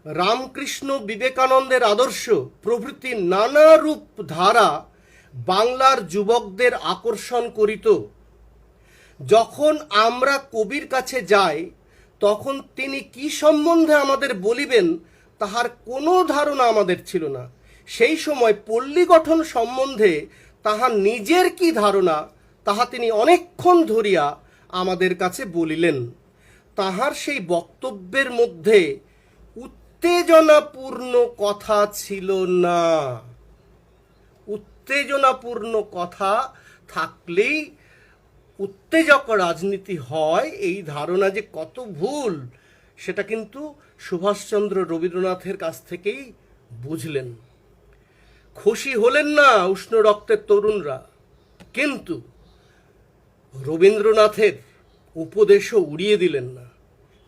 রামকৃষ্ণ বিবেকানন্দের আদর্শ প্রভৃতি নানা রূপ ধারা বাংলার যুবকদের আকর্ষণ করিত। যখন আমরা কবির কাছে যাই, তখন তিনি কি সম্বন্ধে আমাদের বলিবেন তাহার কোনো ধারণা আমাদের ছিল না। সেই সময় পল্লী গঠন সম্বন্ধে তাহার নিজের কি ধারণা, তাহা তিনি অনেকক্ষণ ধরিয়া আমাদের কাছে বলিলেন। তাহার সেই বক্তব্যের মধ্যে উত্তেজনাপূর্ণ কথা ছিল না। উত্তেজনাপূর্ণ কথা থাকলেই উত্তেজক রাজনীতি হয়, এই ধারণা যে কত ভুল, সেটা কিন্তু সুভাষচন্দ্র রবীন্দ্রনাথের কাছ থেকেই বুঝলেন। খুশি হলেন না উষ্ণ রক্তের তরুণরা, কিন্তু রবীন্দ্রনাথের উপদেশও উড়িয়ে দিলেন না।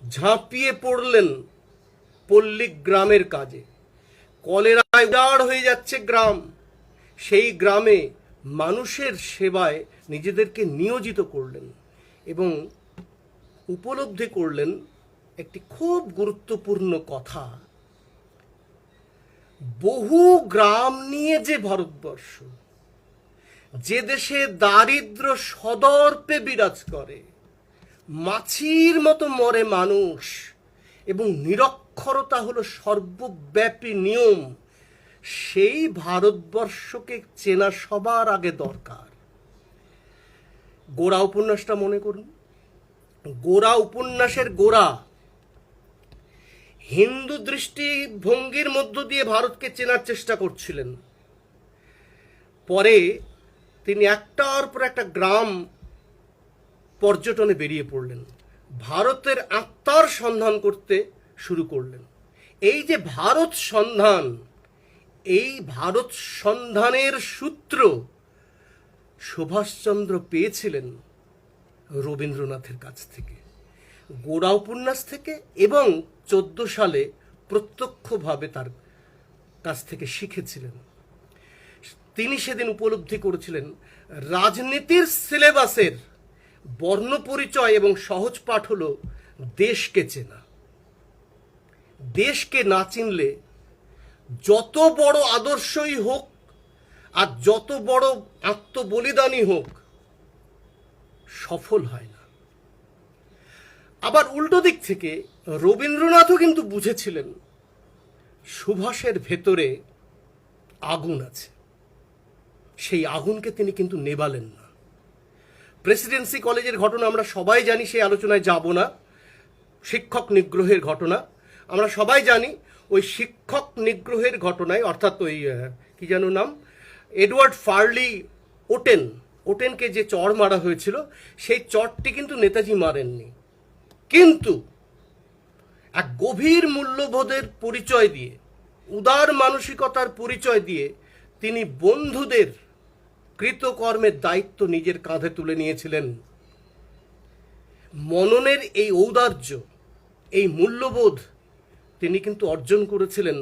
ঝাঁপিয়ে পড়লেন পল্লী গ্রামের কাজে। কলেরায় উজাড় হয়ে যাচ্ছে গ্রাম, সেই গ্রামে মানুষের সেবায় নিজেদেরকে নিয়োজিত করলেন এবং উপলব্ধি করলেন একটি খুব গুরুত্বপূর্ণ কথা। বহু গ্রাম নিয়ে যে ভারতবর্ষ, যে দেশে দারিদ্র সদর্পে বিরাজ করে, মাছির মতো মরে মানুষ এবং নিরক্ষরতা হলো সর্বব্যাপী নিয়ম, সেই ভারতবর্ষকে চেনা সবার আগে দরকার। গোরা উপন্যাসটা মনে করুন। গোরা উপন্যাসের গোরা হিন্দু দৃষ্টিভঙ্গির মধ্য দিয়ে ভারতকে চেনার চেষ্টা করছিলেন। পরে তিনি একটার পর একটা গ্রাম পর্যটনে বেরিয়ে পড়লেন, ভারতের আত্মার সন্ধান করতে শুরু করলেন। এই যে ভারত সন্ধান, এই ভারত সন্ধানের সূত্র সুভাষচন্দ্র পেয়েছিলেন রবীন্দ্রনাথের কাছ থেকে, গোরা উপন্যাস থেকে, এবং 14 সালে প্রত্যক্ষভাবে তার কাছ থেকে শিখেছিলেন। তিনি সেদিন উপলব্ধি করেছিলেন রাজনীতির সিলেবাসের বর্ণ পরিচয় এবং সহজ পাঠ হলো দেশকে চেনা। দেশকে না চিনলে যত বড় আদর্শই হোক আর যত বড় আত্মবলিদানই হোক, সফল হয় না। আবার উল্টো দিক থেকে রবীন্দ্রনাথও কিন্তু বুঝেছিলেন সুভাষের ভেতরে আগুন আছে, সেই আগুনকে তিনি কিন্তু নেবালেন না। প্রেসিডেন্সি কলেজের ঘটনা আমরা সবাই জানি, সেই আলোচনায় যাব না। শিক্ষক নিগ্রহের ঘটনা আমরা সবাই জানি। ওই শিক্ষক নিগ্রহের ঘটনায়, অর্থাৎ ওই কি যেন নাম, এডওয়ার্ড ফার্লি ওটেনকে যে চড় মারা হয়েছিল, সেই চড়টি কিন্তু নেতাজি মারেননি, কিন্তু এক গভীর মূল্যবোধের পরিচয় দিয়ে, উদার মানসিকতার পরিচয় দিয়ে তিনি বন্ধুদের কৃতকর্মের দায়িত্ব নিজের কাঁধে তুলে নিয়েছিলেন। মননের এই ঔদার্য, এই মূল্যবোধ তিনি কিন্তু অর্জন করেছিলেন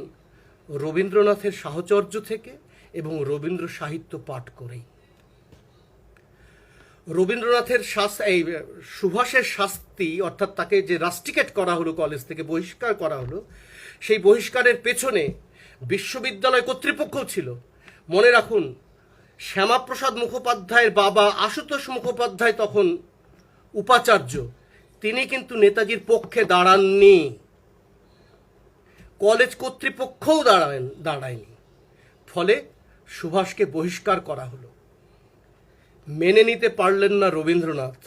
রবীন্দ্রনাথের সাহচর্য থেকে এবং রবীন্দ্র সাহিত্য পাঠ করেই। রবীন্দ্রনাথের এই সুভাষের শাস্তি, অর্থাৎ তাকে যে রাস্টিকেট করা হলো, কলেজ থেকে বহিষ্কার করা হলো, সেই বহিষ্কারের পেছনে বিশ্ববিদ্যালয় কর্তৃপক্ষও ছিল। মনে রাখুন, শ্যামাপ্রসাদ মুখোপাধ্যায়ের বাবা আশুতোষ মুখোপাধ্যায় তখন উপাচার্য, তিনি কিন্তু নেতাজির পক্ষে দাঁড়াননি, কলেজ কর্তৃপক্ষও দাঁড়ায়নি। ফলে সুভাষকে বহিষ্কার করা হলো। মেনে নিতে পারলেন না রবীন্দ্রনাথ,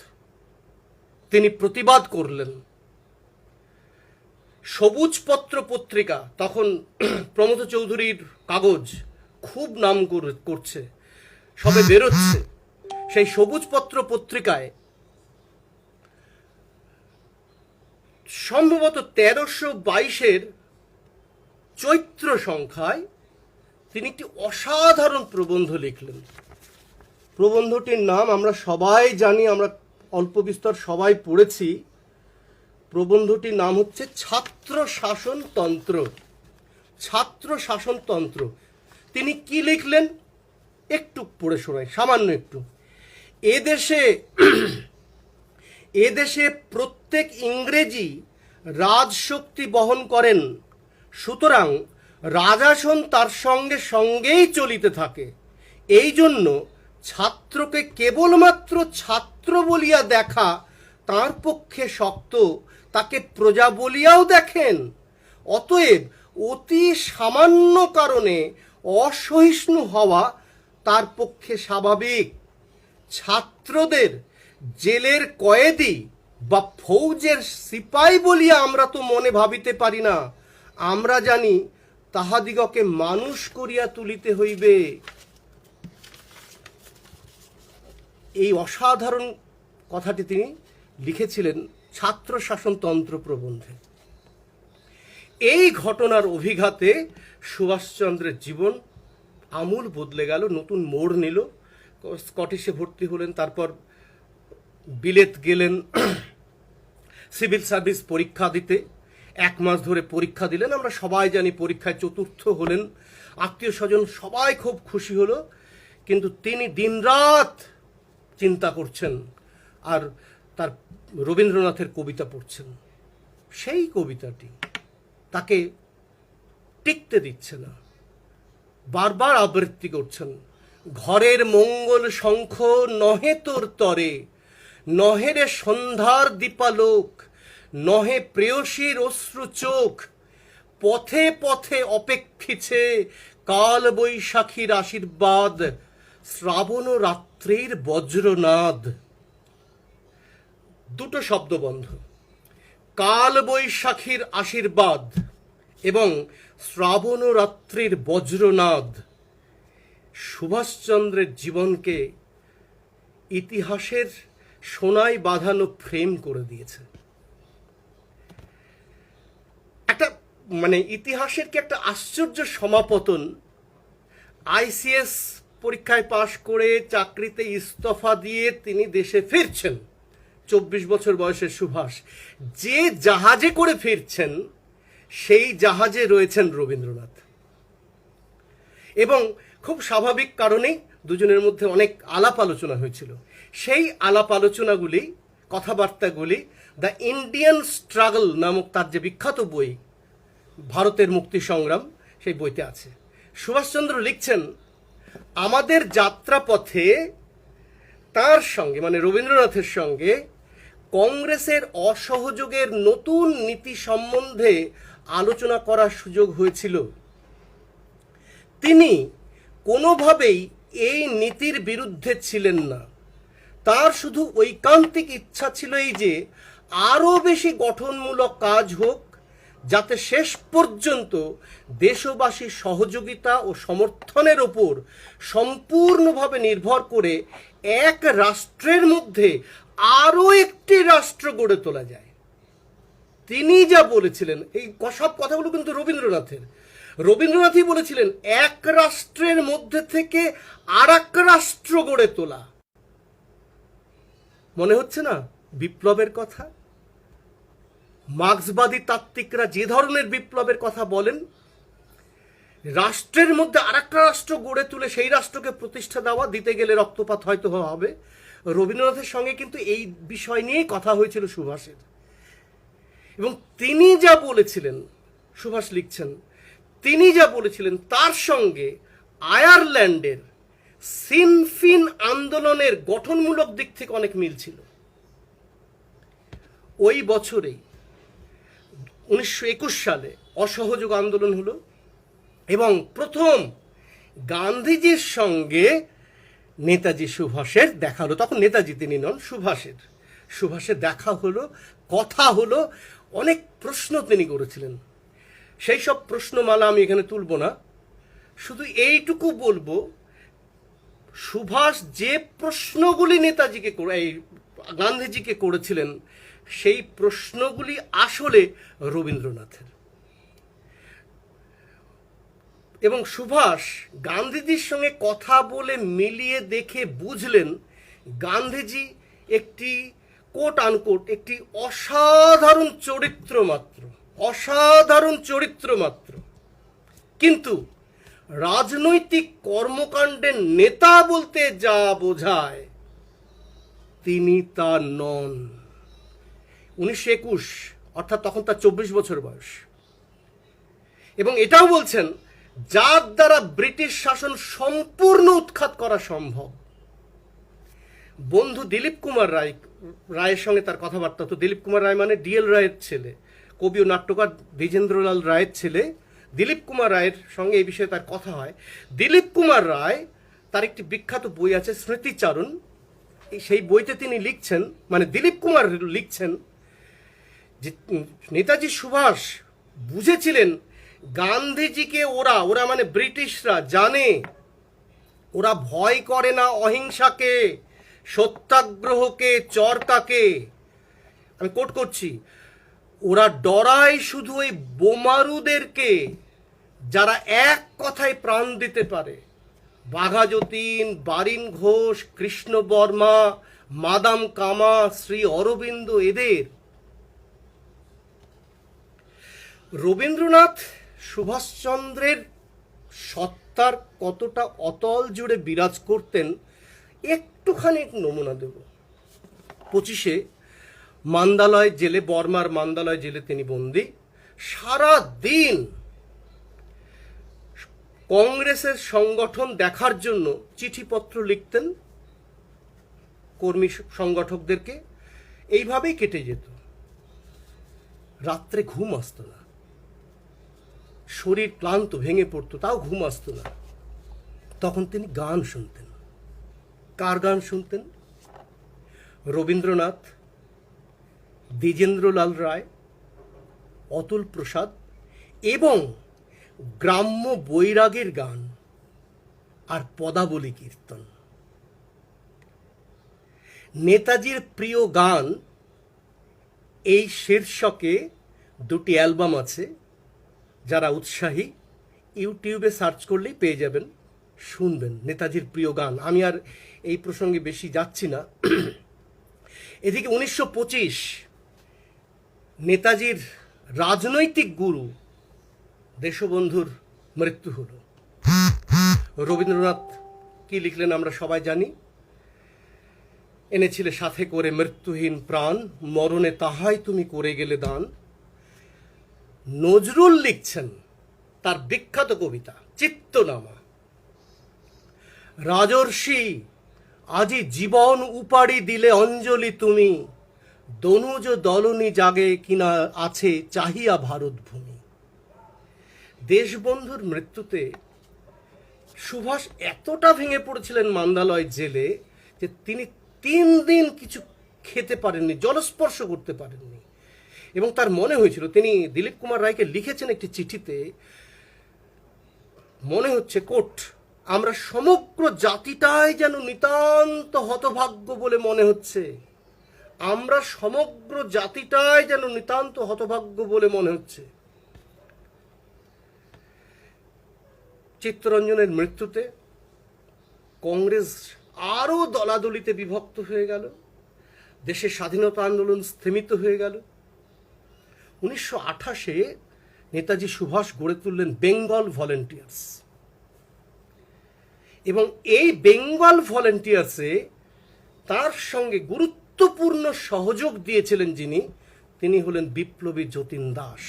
তিনি প্রতিবাদ করলেন। সবুজপত্র পত্রিকা, তখন প্রমথ চৌধুরীর কাগজ খুব নাম করছে, সবে বেরোচ্ছে, সেই সবুজপত্র পত্রিকায় সম্ভবত 1322 চৈত্র সংখ্যায় তিনি একটি অসাধারণ প্রবন্ধ লিখলেন। প্রবন্ধটির নাম আমরা সবাই জানি, আমরা অল্প বিস্তর সবাই পড়েছি। প্রবন্ধটির নাম হচ্ছে ছাত্র শাসনতন্ত্র। ছাত্র শাসনতন্ত্র। তিনি কি লিখলেন একটু পড়ে শোনাই, সামান্য একটু। এদেশে প্রত্যেক ইংরেজি রাজশক্তি বহন করেন, সুতরাং রাজাসন তার সঙ্গেই চলিতে থাকে। এই জন্য ছাত্রকে কেবলমাত্র ছাত্র বলিয়া দেখা তার পক্ষে শক্ত, তাকে প্রজা বলিয়াও দেখেন। অতএব অতি সামান্য কারণে অসহিষ্ণু হওয়া তার পক্ষে স্বাভাবিক। ছাত্রদের জেলের কয়েদি বা ফৌজের সিপাই বলিয়া আমরা তো মনে ভাবিতে পারি না, আমরা জানি তাহাদিগকে মানুষ করিয়া তুলিতে হইবে। এই অসাধারণ কথাটি তিনি লিখেছিলেন ছাত্র শাসনতন্ত্র প্রবন্ধে। এই ঘটনার অভিঘাতে সুভাষচন্দ্রের জীবন আমূল বদলে গেল, নতুন মোড় নিল। স্কটিশে ভর্তি হলেন, তারপর বিলেত গেলেন সিভিল সার্ভিস পরীক্ষা দিতে। 1 মাস ধরে পরীক্ষা দিলেন, আমরা সবাই জানি। পরীক্ষায় চতুর্থ হলেন, আত্মীয় স্বজন সবাই খুব খুশি হলো, কিন্তু তিনি দিনরাত চিন্তা করছেন আর তার রবীন্দ্রনাথের কবিতা পড়ছেন। সেই কবিতাটি তাকে টিকতে দিচ্ছে না, বারবার আবৃত্তি করছেন। ঘরের মঙ্গল শঙ্খ নহে তোর তরে, নহে রে সন্ধ্যার দীপালোক, নহে প্রেয়সীর অশ্রু চোখ, পথে পথে অপেক্ষিছে কাল বৈশাখীর আশীর্বাদ, শ্রাবণ রাত্রির বজ্রনাদ। দুটো শব্দবন্ধ, কাল বৈশাখীর আশীর্বাদ এবং শ্রাবণ রাত্রির বজ্রনাদ সুভাষচন্দ্রের জীবনকে ইতিহাসের সোনায় বাঁধানো ফ্রেম করে দিয়েছে। একটা ইতিহাসের কি একটা আশ্চর্য সমাপতন। আইসিএস পরীক্ষায় পাশ করে চাকরিতে ইস্তফা দিয়ে তিনি দেশে ফিরছেন, 24 বছর বয়সের সুভাষ। যে জাহাজে করে ফিরছেন সেই জাহাজে রয়েছেন রবীন্দ্রনাথ, এবং খুব স্বাভাবিক কারণেই দুজনের মধ্যে অনেক আলাপ আলোচনা হয়েছিল। সেই আলাপ আলোচনাগুলি, কথাবার্তাগুলি দ্য ইন্ডিয়ান স্ট্রাগল নামক তার যে বিখ্যাত বই, ভারতের মুক্তি সংগ্রাম, সেই বইতে আছে। সুভাষচন্দ্র লিখছেন, আমাদের যাত্রাপথে তার সঙ্গে রবীন্দ্রনাথের সঙ্গে কংগ্রেসের অসহযোগের নতুন নীতি সম্বন্ধে আলোচনা করার সুযোগ হয়েছিল। তিনি কোনোভাবেই এই নীতির বিরুদ্ধে ছিলেন না, তার শুধু ঐকান্তিক ইচ্ছা ছিল এই যে আরও বেশি গঠনমূলক কাজ হোক, যাতে শেষ পর্যন্ত দেশবাসীর সহযোগিতা ও সমর্থনের ওপর সম্পূর্ণভাবে নির্ভর করে এক রাষ্ট্রের মধ্যে আরও একটি রাষ্ট্র গড়ে তোলা যায়। তিনি যা বলেছিলেন, এই সব কথাগুলো কিন্তু রবীন্দ্রনাথই বলেছিলেন, এক রাষ্ট্রের মধ্যে থেকে আর এক রাষ্ট্র গড়ে তোলা। মনে হচ্ছে না বিপ্লবের কথা? মার্ক্সবাদী তাত্ত্বিকরা যে ধরনের বিপ্লবের কথা বলেন, রাষ্ট্রের মধ্যে আর একটা রাষ্ট্র গড়ে তুলে সেই রাষ্ট্রকে প্রতিষ্ঠা দেওয়া, দিতে গেলে রক্তপাত হয়তো হবে। রবীন্দ্রনাথের সঙ্গে কিন্তু এই বিষয় নিয়েই কথা হয়েছিল সুভাষের, এবং তিনি যা বলেছিলেন, সুভাষ লিখছেন, তিনি যা বলেছিলেন তার সঙ্গে আয়ারল্যান্ডের সিন ফিন আন্দোলনের গঠনমূলক দিক থেকে অনেক মিল ছিল। ওই বছরেই 1921 সালে অসহযোগ আন্দোলন হলো এবং প্রথম গান্ধীজির সঙ্গে নেতাজি সুভাষের দেখা হলো। তখন নেতাজি তিনি নন, সুভাষের দেখা হলো, কথা হলো, অনেক প্রশ্ন তিনি করেছিলেন। সেই সব প্রশ্নমালা আমি এখানে তুলব না, শুধু এইটুকু বলবো, সুভাষ যে প্রশ্নগুলি গান্ধীজিকে করেছিলেন, সেই প্রশ্নগুলি আসলে রবীন্দ্রনাথের। এবং সুভাষ গান্ধীজির সঙ্গে কথা বলে মিলিয়ে দেখে বুঝলেন গান্ধীজি একটি কোট আনকোট একটি অসাধারণ চরিত্র মাত্র, কিন্তু রাজনৈতিক কর্মকাণ্ডের নেতা বলতে যা বোঝায় তিনি তা নন। 1921 অর্থাৎ তখন তার 24 বছর বয়স, এবং এটাও বলছেন যার দ্বারা ব্রিটিশ শাসন সম্পূর্ণ উৎখাত করা সম্ভব। বন্ধু দিলীপ কুমার রায়ের সঙ্গে তার কথাবার্তা হতো। দিলীপ কুমার রায় মানে ডিএল রায়ের ছেলে, কবি ও নাট্যকার দ্বিজেন্দ্রলাল রায়ের ছেলে। দিলীপ কুমার রায়ের সঙ্গে এই বিষয়ে তার কথা হয়। দিলীপ কুমার রায়, তার একটি বিখ্যাত বই আছে স্মৃতিচারণ, সেই বইতে তিনি লিখছেন, মানে দিলীপ কুমার লিখছেন যে নেতাজি সুভাষ বুঝেছিলেন গান্ধীজিকে ওরা মানে ব্রিটিশরা জানে, ওরা ভয় করে না অহিংসাকে, সত্যাগ্রহকে, চরকাকে। আমি কোট করছি, ওরা ডরায় শুধু ওই বোমারুদেরকে যারা এক কথায় প্রাণ দিতে পারে। বাঘা যতীন, বারিন ঘোষ, কৃষ্ণ বর্মা, মাদাম কামা, শ্রী অরবিন্দ, এদের। রবীন্দ্রনাথ সুভাষচন্দ্রের সত্তার কতটা অতল জুড়ে বিরাজ করতেন একটুখানি নমুনা দেব। 25-এ মান্দালয় জেলে, বর্মার মান্দালয় জেলে তিনি বন্দী। সারা দিন কংগ্রেসের সংগঠন দেখার জন্য চিঠিপত্র লিখতেন কর্মী সংগঠকদেরকে, এইভাবেই কেটে যেত। রাত্রে ঘুম আসতো না, শরীর ক্লান্ত, ভেঙে পড়তো, তাও ঘুম আসতো না। তখন তিনি গান শুনতেন। কার গান শুনতেন? রবীন্দ্রনাথ, দ্বিজেন্দ্রলাল রায়, অতুল প্রসাদ এবং গ্রাম্য বৈরাগের গান আর পদাবলী কীর্তন। নেতাজির প্রিয় গান, এই শীর্ষকে দুটি অ্যালবাম আছে, যারা উৎসাহী ইউটিউবে সার্চ করলেই পেয়ে যাবেন, শুনবেন নেতাজির প্রিয় গান। আমি আর এই প্রসঙ্গে বেশি যাচ্ছি না। এদিকে 1925 নেতাজির রাজনৈতিক গুরু দেশবন্ধুর মৃত্যু হলো। রবীন্দ্রনাথ কি লিখলেন আমরা সবাই জানি, এনেছিলে সাথে করে মৃত্যুহীন প্রাণ, মরণে তাহাই তুমি করে গেলে দান। নজরুল লিখছেন তার বিখ্যাত কবিতা চিত্তনামা, রাজর্ষি আজি জীবন উপাড়ি দিলে অঞ্জলি তুমি, দনুজ দলনি জাগে কিনা আছে চাহিয়া ভারত ভূমি। দেশবন্ধুর মৃত্যুতে সুভাষ এতটা ভেঙে পড়েছিলেন মান্দালয় জেলে যে তিনি 3 দিন কিছু খেতে পারেননি, জলস্পর্শ করতে পারেননি। এবং তার মনে হয়েছিল, তিনি দিলীপ কুমার রায়কে লিখেছেন একটি চিঠিতে, মনে হচ্ছে কোট, আমরা সমগ্র জাতিটাই যেন নিতান্ত হতভাগ্য বলে মনে হচ্ছে, আমরা সমগ্র জাতিটাই যেন নিতান্ত হতভাগ্য বলে মনে হচ্ছে। চিত্তরঞ্জনের মৃত্যুতে কংগ্রেস আরো দলাদলিতে বিভক্ত হয়ে গেল, দেশের স্বাধীনতা আন্দোলন স্থিমিত হয়ে গেল। 1928-এ নেতাজি সুভাষ গড়ে তুললেন বেঙ্গল ভলেন্টিয়ার্স, এবং এই বেঙ্গল ভলেন্টিয়ার্সে তার সঙ্গে গুরুত্বপূর্ণ সহযোগ দিয়েছিলেন যিনি, তিনি হলেন বিপ্লবী যতীন দাস।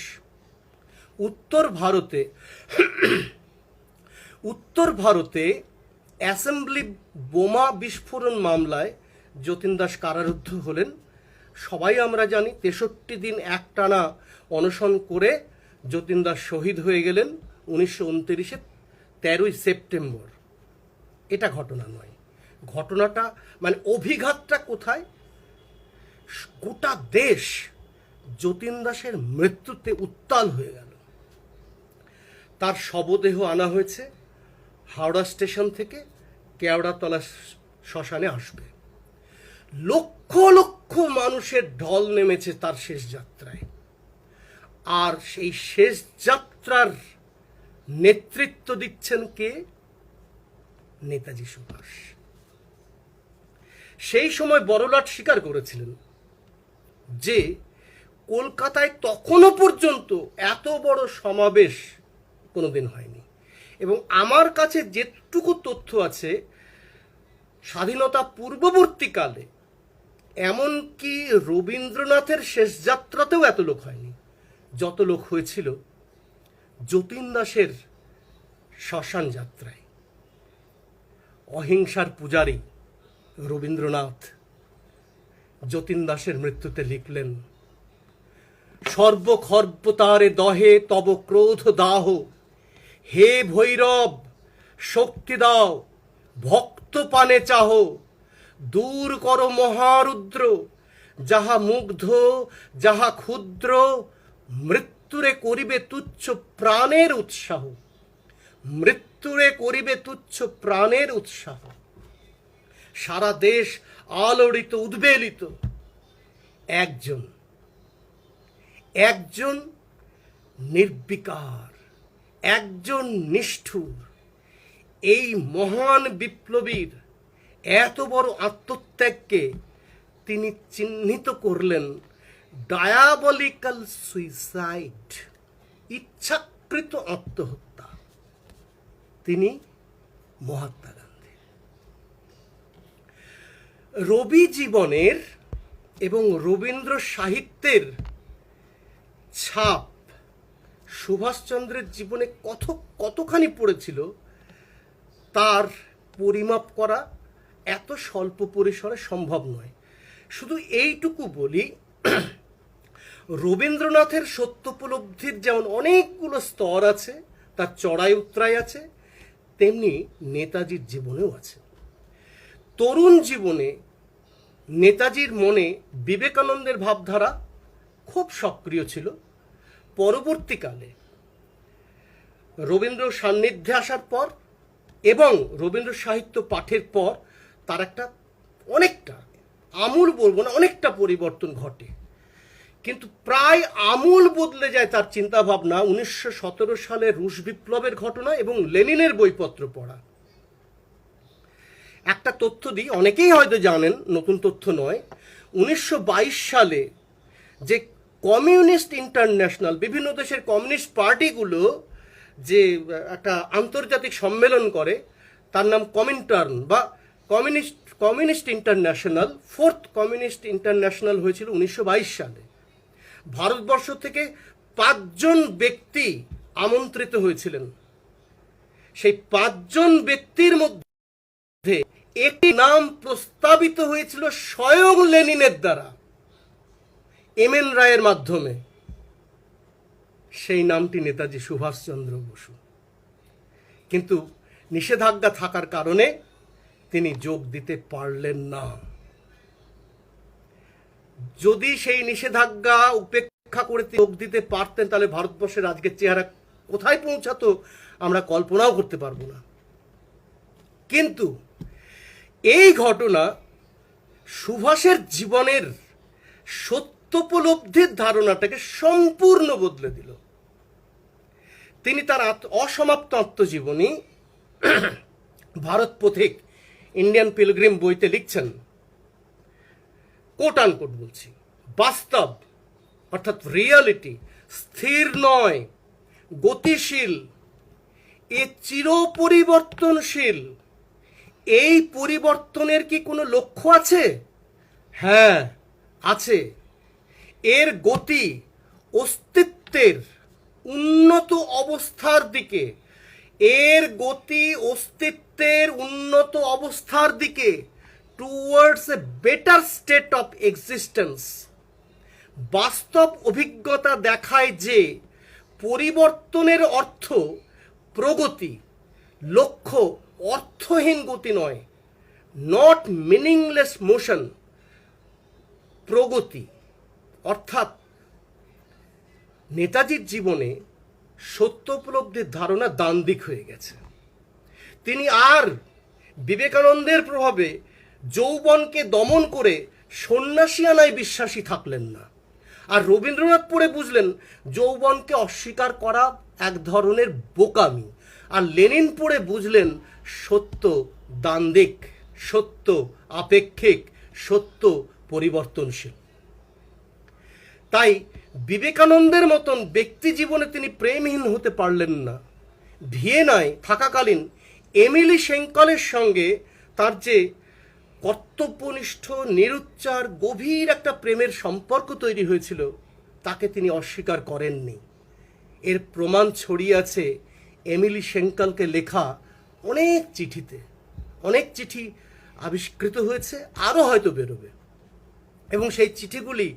উত্তর ভারতে অ্যাসেম্বলি বোমা বিস্ফোরণ মামলায় যতীন দাস কারারুদ্ধ হলেন। সবাই আমরা জানি 63 দিন একটানা অনশন করে যতীন দাস শহীদ হয়ে গেলেন 1929-এ 13ই সেপ্টেম্বর। এটা ঘটনা নয়, ঘটনাটা মানে অভিঘাতটা কোথায়? গোটা দেশ যতীন দাসের মৃত্যুতে উত্তাল হয়ে গেল। তার শবদেহ আনা হয়েছে হাওড়া স্টেশন থেকে, কেওড়াতলা শ্মশানে আসবে। লক্ষ লক্ষ মানুষের ঢল নেমেছে তার শেষ যাত্রায়, আর সেই শেষ যাত্রার নেতৃত্ব দিচ্ছেন কে? নেতাজি সুভাষ। সেই সময় বড়লাট স্বীকার করেছিলেন যে কলকাতায় তখনও পর্যন্ত এত বড় সমাবেশ কোনোদিন হয়নি, এবং আমার কাছে যেটুকু তথ্য আছে, স্বাধীনতা পূর্ববর্তীকালে এমনকি রবীন্দ্রনাথের শেষ যাত্রাতেও এত লোক হয়নি যত লোক হয়েছিল যতীন দাসের শ্মশান যাত্রায়। অহিংসার পূজারী রবীন্দ্রনাথ যতীন দাসের মৃত্যুতে লিখলেন, সর্বখর্বতারে দহে তব ক্রোধ দাহ, হে ভৈরব শক্তি দাও, ভক্ত পানে চাহ, দূর কর মহারুদ্র, যাহা মুগ্ধ যাহা ক্ষুদ্র, মৃত্যুরে করিবে তুচ্ছ প্রাণের উৎসাহ, মৃত্যুরে করিবে তুচ্ছ প্রাণের উৎসাহ। সারা দেশ আলোড়িত উদ্বেলিত। একজন নির্বিকার, একজন নিষ্ঠুর, এই মহান বিপ্লবীর এত বড় আত্মত্যাগকে তিনি চিহ্নিত করলেন ডায়াবলিক্যাল সুইসাইড, ইচ্ছাকৃত আত্মহত্যা। তিনি মহাত্মা গান্ধী। রবি জীবনের এবং রবীন্দ্র সাহিত্যের ছাপ সুভাষচন্দ্রের জীবনে কতখানি পড়েছিল তার পরিমাপ করা এত স্বল্প পরিসরে সম্ভব নয়। শুধু এইটুকু বলি, রবীন্দ্রনাথের সত্যোপলব্ধির যেমন অনেকগুলো স্তর আছে, তার চড়াই উতরাই আছে, তেমনি নেতাজির জীবনেও আছে। তরুণ জীবনে নেতাজির মনে বিবেকানন্দের ভাবধারা খুব সক্রিয় ছিল। পরবর্তীকালে রবীন্দ্র সান্নিধ্যে আসার পর এবং রবীন্দ্র সাহিত্য পাঠের পর তার একটা অনেকটা, আমূল বলবো না, অনেকটা পরিবর্তন ঘটে। কিন্তু প্রায় আমূল বদলে যায় তার চিন্তাভাবনা 1917 সালে রুশ বিপ্লবের ঘটনা এবং লেনিনের বইপত্র পড়া। একটা তথ্য দিই, অনেকেই হয়তো জানেন, নতুন তথ্য নয়। 1922 সালে যে কমিউনিস্ট ইন্টারন্যাশনাল, বিভিন্ন দেশের কমিউনিস্ট পার্টিগুলো যে একটা আন্তর্জাতিক সম্মেলন করে, তার নাম কমিনটার্ন বা communist international, fourth communist international হয়েছিল 1922 সালে। ভারতবর্ষ থেকে 5 জন ব্যক্তি আমন্ত্রিত হয়েছিলেন। সেই 5 জন ব্যক্তির মধ্যে একটি নাম প্রস্তাবিত হয়েছিল স্বয়ং লেনিনের দ্বারা, এম.এন. রায়ের মাধ্যমে। সেই নামটি নেতাজি সুভাষচন্দ্র বসু। কিন্তু নিষেধাজ্ঞা থাকার কারণে তিনি যোগ দিতে পারলেন না। যদি সেই নিষেধাজ্ঞা উপেক্ষা রক্ষা করে যোগ দিতে পারতেন, তাহলে ভারতবর্ষের আজকের চেহারা কোথায় পৌঁছাতো আমরা কল্পনাও করতে পারবো না। কিন্তু এই ঘটনা সুভাষের জীবনের সত্যোপলব্ধির ধারণাটাকে সম্পূর্ণ বদলে দিল। তিনি তার অসমাপ্ত আত্মজীবনী ভারত পথিক ইন্ডিয়ান পিলগ্রিম বইতে লিখছেন, কোট আনকোট বলছি, বাস্তব অর্থাৎ রিয়ালিটি স্থির নয়, গতিশীল, এ চির পরিবর্তনশীল। এই পরিবর্তনের কি কোনো লক্ষ্য আছে? হ্যাঁ আছে। এর গতি অস্তিত্বের উন্নত অবস্থার দিকে, এর গতি অস্তিত্বের উন্নত অবস্থার দিকে, towards a better state of existence. বাস্তব অভিজ্ঞতা দেখায় যে পরিবর্তনের অর্থ প্রগতি, লক্ষ্য অর্থহীন গতি নয়, নট মিনিংলেস মোশন। প্রগতি অর্থাৎ নেতাজির জীবনে সত্য উপলব্ধির ধারণা দ্বান্দ্বিক হয়ে গেছে। তিনি আর বিবেকানন্দের প্রভাবে যৌবনকে দমন করে সন্ন্যাসিয়ানায় বিশ্বাসী থাকলেন না। আর রবীন্দ্রনাথ পড়ে বুঝলেন যৌবনকে অস্বীকার করা এক ধরনের বোকামি। আর লেনিন পড়ে বুঝলেন সত্য দ্বান্দ্বিক, সত্য আপেক্ষিক, সত্য পরিবর্তনশীল। তাই বিবেকানন্দের মতন ব্যক্তি জীবনে তিনি প্রেমহীন হতে পারলেন না। ভিয়েনায় থাকাকালীন এমিলি সেঙ্কলের সঙ্গে তার যে কর্তব্যনিষ্ঠ, নিরুচ্চার, গভীর একটা প্রেমের সম্পর্ক তৈরি হয়েছিল তাকে তিনি অস্বীকার করেননি। এর প্রমাণ ছড়িয়ে আছে এমিলি সেঙ্কলকে লেখা অনেক চিঠিতে। অনেক চিঠি আবিষ্কৃত হয়েছে, আরও হয়তো বেরোবে। এবং সেই চিঠিগুলি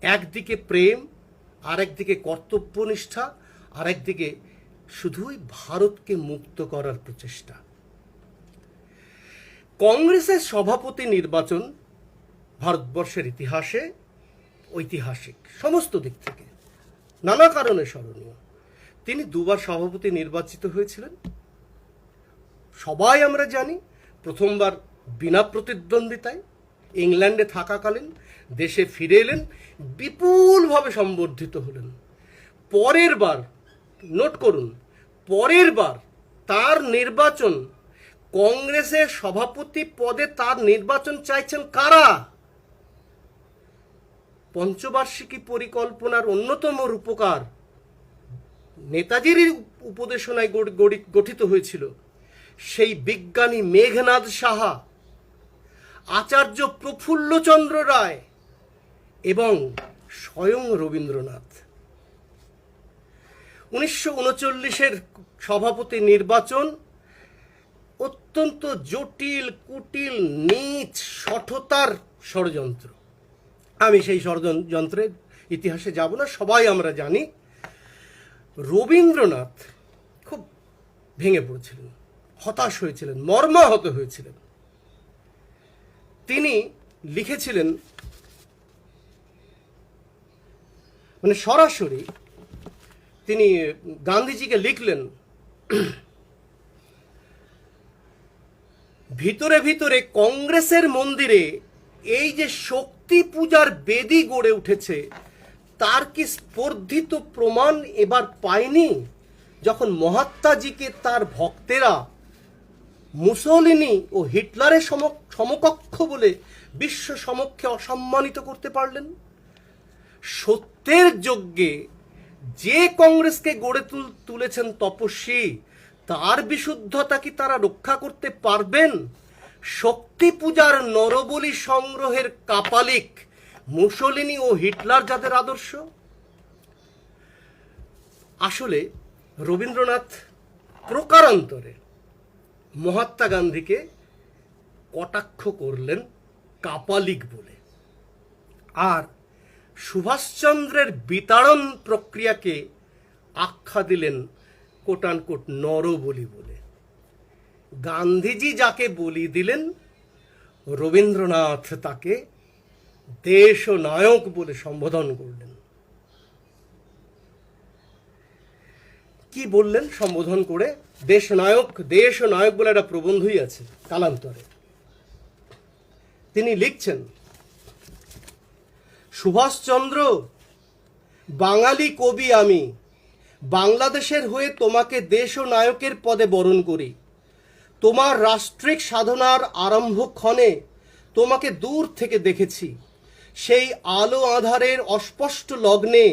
একদিকে প্রেম, আরেকদিকে কর্তব্যনিষ্ঠা, আরেকদিকে শুধুই ভারতকে মুক্ত করার প্রচেষ্টা। কংগ্রেসের সভাপতি নির্বাচন ভারতবর্ষের ইতিহাসে ঐতিহাসিক, সমস্ত দিক থেকে নানা কারণে স্মরণীয়। তিনি দুবার সভাপতি নির্বাচিত হয়েছিলেন। সবাই আমরা জানি প্রথমবার বিনা প্রতিদ্বন্দ্বিতায় ইংল্যান্ডে থাকাকালীন দেশে ফিরে এলেন, বিপুলভাবে সম্বর্ধিত হলেন। পরের বার, নোট করুন, পরের বার তার নির্বাচন, কংগ্রেসের সভাপতি পদে তার নির্বাচন চাইছেন কারা? পঞ্চবার্ষিকী পরিকল্পনার অন্যতম রূপকার, নেতাজির উপদেশনায় গঠিত হয়েছিল সেই বিজ্ঞানী মেঘনাদ সাহা, আচার্য প্রফুল্লচন্দ্র রায় এবং স্বয়ং রবীন্দ্রনাথ। 1939-এর সভাপতি নির্বাচন অত্যন্ত জটিল, কুটিল, নীচ, শঠতার ষড়যন্ত্র। আমি সেই ষড়যন্ত্রের ইতিহাসে যাব না, সবাই আমরা জানি। রবীন্দ্রনাথ খুব ভেঙে পড়েছিলেন, হতাশ হয়েছিলেন, মর্মাহত হয়েছিলেন। তিনি লিখেছিলেন, মানে সরাসরি তিনি গান্ধীজিকে লিখলেন, ভিতরে ভিতরে কংগ্রেসের মন্দিরে এই যে শক্তি পূজার বেদি গড়ে উঠেছে তার কি স্পর্ধিত প্রমাণ এবার পায়নি, যখন মহাত্মাজিকে তার ভক্তেরা মুসোলিনি ও হিটলারের সমকক্ষ বলে বিশ্ব সমক্ষে অসম্মানিত করতে পারলেন? সত্যের যজ্ঞে যে কংগ্রেসকে গড়ে তুলেছেন তপস্বী, তার বিশুদ্ধতা কি তারা রক্ষা করতে পারবেন? শক্তি পূজার নরবলি সংগ্রহের কাপালিক মুসোলিনি ও হিটলার যাদের আদর্শ। আসলে রবীন্দ্রনাথ প্রকারান্তরে মহাত্মা গান্ধীকে কটাক্ষ করলেন কাপালিক বলে, আর সুভাষচন্দ্রের বিতাড়ন প্রক্রিয়াকে আখ্যা দিলেন কোটানকোট নরবলি বলে। গান্ধীজি যাকে বলি দিলেন, রবীন্দ্রনাথ তাকে দেশ নায়ক বলে সম্বোধন করলেন। কি বললেন সম্বোধন করে? দেশ নায়ক বলে একটা প্রবন্ধই আছে কালান্তরে। তিনি লিখছেন, সুভাষচন্দ্র, বাঙালি কবি আমি, বাংলাদেশের হয়ে তোমাকে দেশ ও নায়কের পদে বরণ করি। তোমার রাষ্ট্রিক সাধনার আরম্ভক্ষণে তোমাকে দূর থেকে দেখেছি। সেই আলো আঁধারের অস্পষ্ট লগ্নে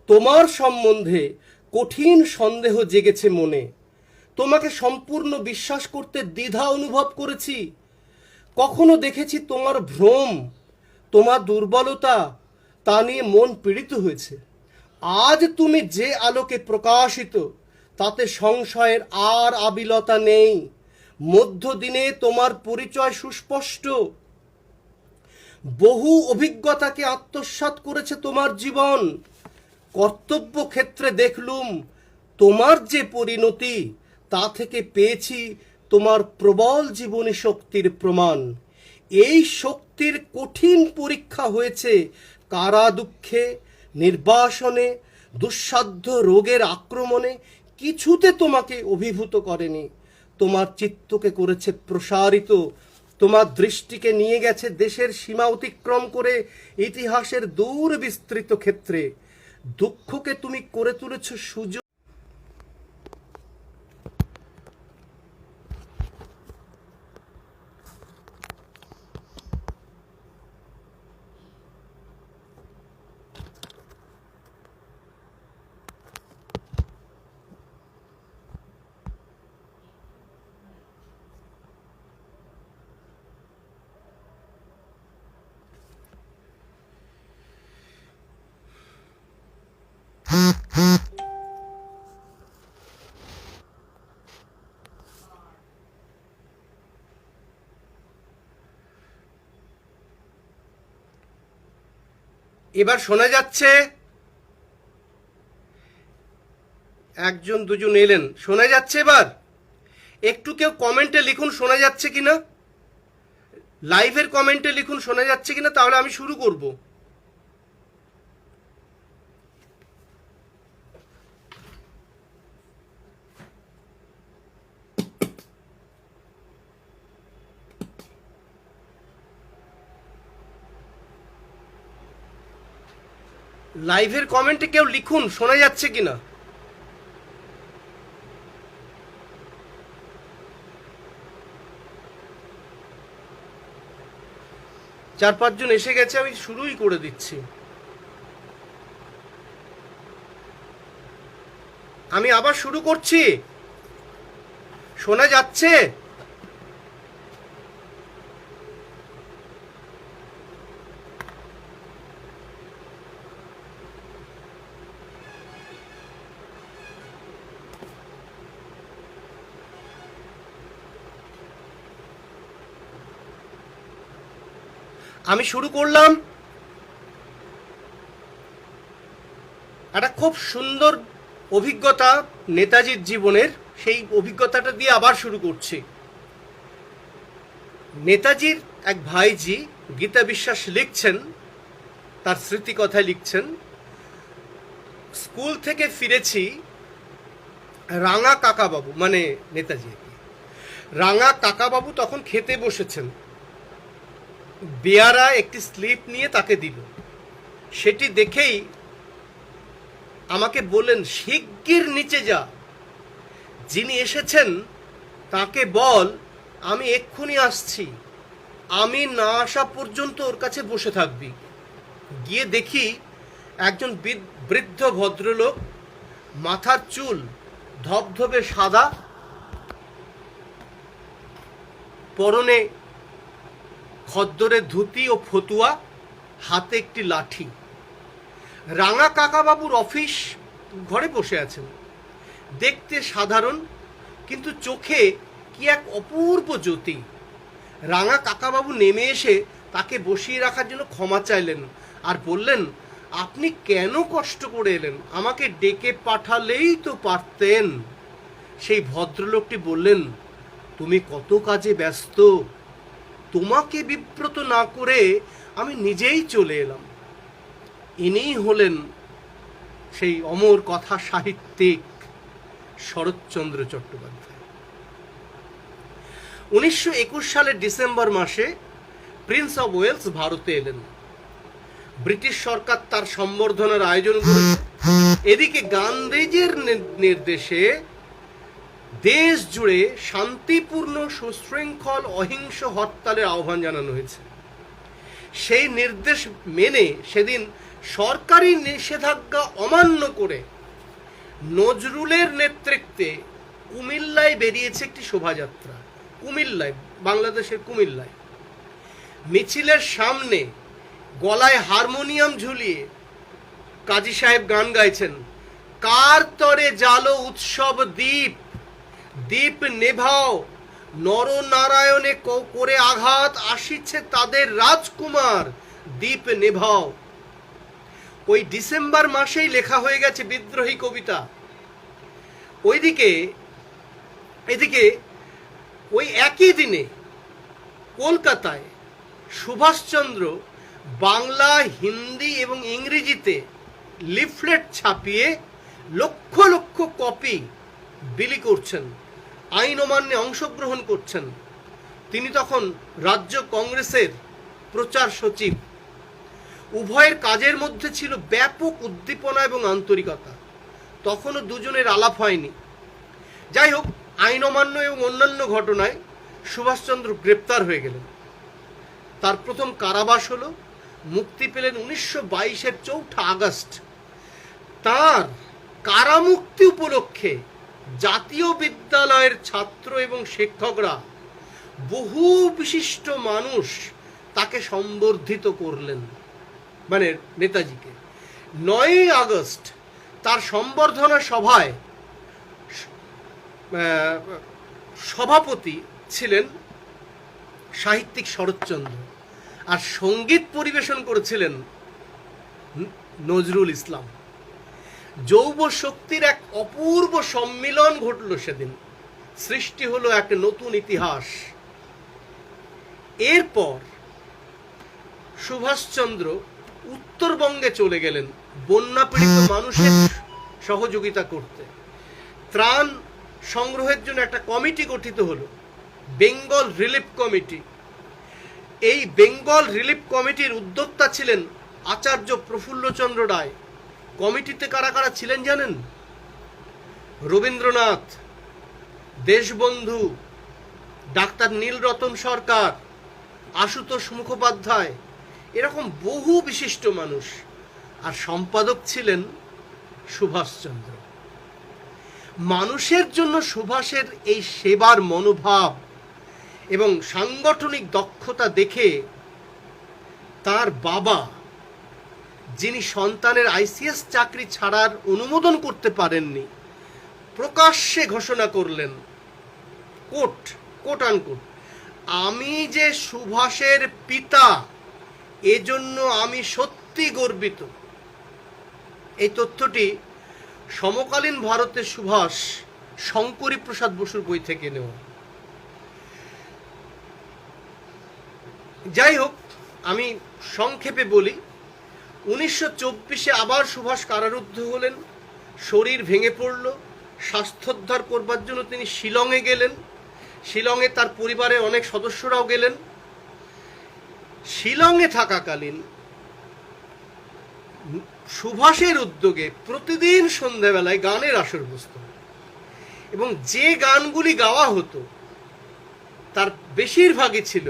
তোমার সম্বন্ধে কঠিন সন্দেহ জেগেছে মনে। তোমাকে সম্পূর্ণ বিশ্বাস করতে দ্বিধা অনুভব করেছি। কখনো দেখেছি তোমার ভ্রম, তোমার দুর্বলতা, তা নিয়ে মন পীড়িত হয়েছে। আজ তুমি যে আলোকে প্রকাশিত, তাতে সংশয়ের আর আবিলতা নেই। মধ্যদিনে তোমার পরিচয় সুস্পষ্ট। বহু অভিজ্ঞতাকে আত্মসাৎ করেছে তোমার জীবন। কর্তব্য ক্ষেত্রে দেখলুম তোমার যে পরিণতি, তা থেকে পেয়েছি তোমার প্রবল জীবনী শক্তির প্রমাণ। এই শক্তির কঠিন পরীক্ষা হয়েছে কারা দুঃখে, নির্বাসনে, দুঃসাধ্য রোগের আক্রমণে। কিছুতে তোমাকে অভিভূত করেনি, তোমার চিত্তকে করেছে প্রসারিত। তোমার দৃষ্টিকে নিয়ে গেছে দেশের সীমা অতিক্রম করে ইতিহাসের দূর বিস্তৃত ক্ষেত্রে। দুঃখকে তুমি করে তুলেছ সুযোগ। এবার শোনা যাচ্ছে? একজন দুজন এলেন, শোনা যাচ্ছে এবার? একটু কেউ কমেন্টে লিখুন শোনা যাচ্ছে কিনা, লাইভের কমেন্টে লিখুন শোনা যাচ্ছে কিনা, তাহলে আমি শুরু করব। লাইভের কমেন্টে কেউ লিখুন শোনা যাচ্ছে কিনা। চার পাঁচজন এসে গেছে, আমি শুরুই করে দিচ্ছি। আমি আবার শুরু করছি, শোনা যাচ্ছে? আমি শুরু করলাম। একটা খুব সুন্দর অভিজ্ঞতা নেতাজির জীবনের, সেই অভিজ্ঞতাটা দিয়ে আবার শুরু করছি। নেতাজির এক ভাইজি গীতা বিশ্বাস লিখছেন, তার স্মৃতিকথায় লিখছেন, স্কুল থেকে ফিরেছি, রাঙা কাকাবাবু, মানে নেতাজি, রাঙা কাকাবাবু তখন খেতে বসেছেন। বেয়ারা একটি স্লিপ নিয়ে তাকে দিল। সেটি দেখেই আমাকে বললেন, শিগগির নিচে যা, যিনি এসেছেন তাকে বল আমি এক্ষুনি আসছি, আমি না আসা পর্যন্ত ওর কাছে বসে থাকবি। গিয়ে দেখি একজন বৃদ্ধ ভদ্রলোক, মাথার চুল ধবধবে সাদা, পরনে খদ্দরের ধুতি ও ফতুয়া, হাতে একটি লাঠি। রাঙা কাকাবাবুর অফিস ঘরে বসে আছেন। দেখতে সাধারণ, কিন্তু চোখে কি এক অপূর্ব জ্যোতি। রাঙা কাকাবাবু নেমে এসে তাকে বসিয়ে রাখার জন্য ক্ষমা চাইলেন আর বললেন, আপনি কেন কষ্ট করে এলেন, আমাকে ডেকে পাঠালেই তো পারতেন। সেই ভদ্রলোকটি বললেন, তুমি কত কাজে ব্যস্ত, তোমাকে বিব্রত না করে আমি নিজেই চলে এলাম। ইনিই হলেন সেই অমর কথা সাহিত্যিক শরৎচন্দ্র চট্টোপাধ্যায়। 1921 সালের ডিসেম্বর মাসে প্রিন্স অফ ওয়েলস ভারতে এলেন। ব্রিটিশ সরকার তার সম্বর্ধনার আয়োজন করেছে। এদিকে গান্ধীজির নির্দেশে দেশ জুড়ে শান্তিপূর্ণ সুশৃঙ্খল অহিংস হরতালের আহ্বান জানানো হয়েছে। সেই নির্দেশ মেনে সেদিন সরকারি নিষেধাজ্ঞা অমান্য করে নজরুলের নেতৃত্বে কুমিল্লায় বেরিয়েছে একটি শোভাযাত্রা। কুমিল্লায়, বাংলাদেশের কুমিল্লায়। মিছিলের সামনে গলায় হারমোনিয়াম ঝুলিয়ে কাজী সাহেব গান গাইছেন, কার তরে জালো উৎসব দ্বীপ, দ্বীপ নেভাও, নরনারায়ণে করে আঘাত, আসিছে তাদের রাজকুমার, দ্বীপ নেভাও। ওই ডিসেম্বর মাসেই লেখা হয়ে গেছে বিদ্রোহী কবিতা। এদিকে ওই একই দিনে কলকাতায় সুভাষচন্দ্র বাংলা, হিন্দি এবং ইংরেজিতে লিফলেট ছাপিয়ে লক্ষ লক্ষ কপি বিলি করছেন, আইন অমান্যে অংশগ্রহণ করছেন। তিনি তখন রাজ্য কংগ্রেসের প্রচার সচিব। উভয়ের কাজের মধ্যে ছিল ব্যাপক উদ্দীপনা এবং আন্তরিকতা। তখনও দুজনের আলাপ হয়নি। যাই হোক, আইন অমান্য এবং অন্যান্য ঘটনায় সুভাষচন্দ্র গ্রেপ্তার হয়ে গেলেন। তার প্রথম কারাবাস হলো, মুক্তি পেলেন 1922-এর 4 আগস্ট। তার কারামুক্তি উপলক্ষে জাতীয় বিদ্যালয়ের ছাত্র এবং শিক্ষকরা, বহু বিশিষ্ট মানুষ তাকে সম্বর্ধিত করলেন, মানে নেতাজিকে। 9 আগস্ট তার সম্বর্ধনা সভায় সভাপতি ছিলেন সাহিত্যিক শরৎচন্দ্র, আর সঙ্গীত পরিবেশন করেছিলেন নজরুল ইসলাম। যৌব শক্তির এক অপূর্ব সম্মিলন ঘটল সেদিন। সৃষ্টি হলো এক নতুন ইতিহাস। এরপর সুভাষচন্দ্র উত্তরবঙ্গে চলে গেলেন বন্যা পীড়িত মানুষের সহযোগিতা করতে। ত্রাণ সংগ্রহের জন্য একটা কমিটি গঠিত হলো, বেঙ্গল রিলিফ কমিটি। এই বেঙ্গল রিলিফ কমিটির উদ্যোক্তা ছিলেন আচার্য প্রফুল্লচন্দ্র রায়। কমিটিতে কারা কারা ছিলেন জানেন? রবীন্দ্রনাথ, দেশবন্ধু, ডাক্তার নীলরতন সরকার, আশুতোষ মুখোপাধ্যায়, এরকম বহু বিশিষ্ট মানুষ। আর সম্পাদক ছিলেন সুভাষচন্দ্র। মানুষের জন্য সুভাষের এই সেবার মনোভাব এবং সাংগঠনিক দক্ষতা দেখে তার বাবা, যিনি সন্তানের আইসিএস চাকরি ছাড়ার অনুমোদন করতে পারেননি, প্রকাশ্যে ঘোষণা করলেন, কোট আনকোট, আমি যে সুভাষের পিতা, এজন্য আমি সত্যি গর্বিত। এই তথ্যটি সমকালীন ভারতের সুভাষ শঙ্করী প্রসাদ বসুর বই থেকে নেওয়া। যাই হোক, আমি সংক্ষেপে বলি, 1924-এ আবার সুভাষ কারারুদ্ধ হলেন। শরীর ভেঙে পড়ল। স্বাস্থ্যোদ্ধার করবার জন্য তিনি শিলংয়ে গেলেন। শিলংয়ে তার পরিবারের অনেক সদস্যরাও গেলেন। শিলংয়ে থাকাকালীন সুভাষের উদ্যোগে প্রতিদিন সন্ধ্যাবেলায় গানের আসর বসত, এবং যে গানগুলি গাওয়া হতো তার বেশিরভাগই ছিল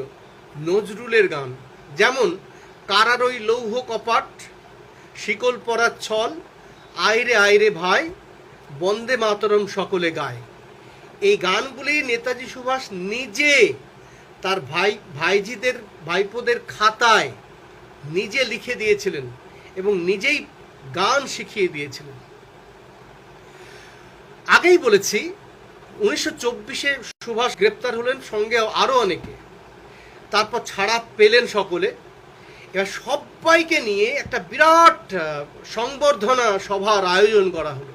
নজরুলের গান। যেমন কারার ওই লৌহ কপাট, শিকল পরার ছল, আইরে আইরে ভাই, বন্দে মাতরম সকলে গায়। এই গানগুলি নেতাজি সুভাষ নিজে তার ভাইপোদের খাতায় নিজে লিখে দিয়েছিলেন এবং নিজেই গান শিখিয়ে দিয়েছিলেন। আগেই বলেছি, 1924-এ সুভাষ গ্রেপ্তার হলেন, সঙ্গে আরো অনেকে। তারপর ছাড়া পেলেন সকলে। এবার সবাইকে নিয়ে একটা বিরাট সংবর্ধনা সভার আয়োজন করা হলো।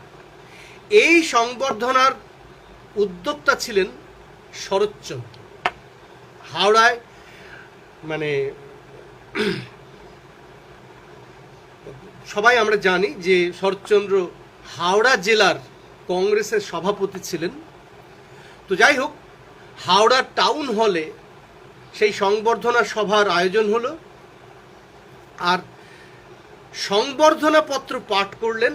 এই সংবর্ধনার উদ্যোক্তা ছিলেন শরৎচন্দ্র। হাওড়ায়, মানে সবাই আমরা জানি যে শরৎচন্দ্র হাওড়া জেলার কংগ্রেসের সভাপতি ছিলেন। তো যাই হোক, হাওড়া টাউন হলে সেই সংবর্ধনা সভার আয়োজন হলো, আর সংবর্ধনা পত্র পাঠ করলেন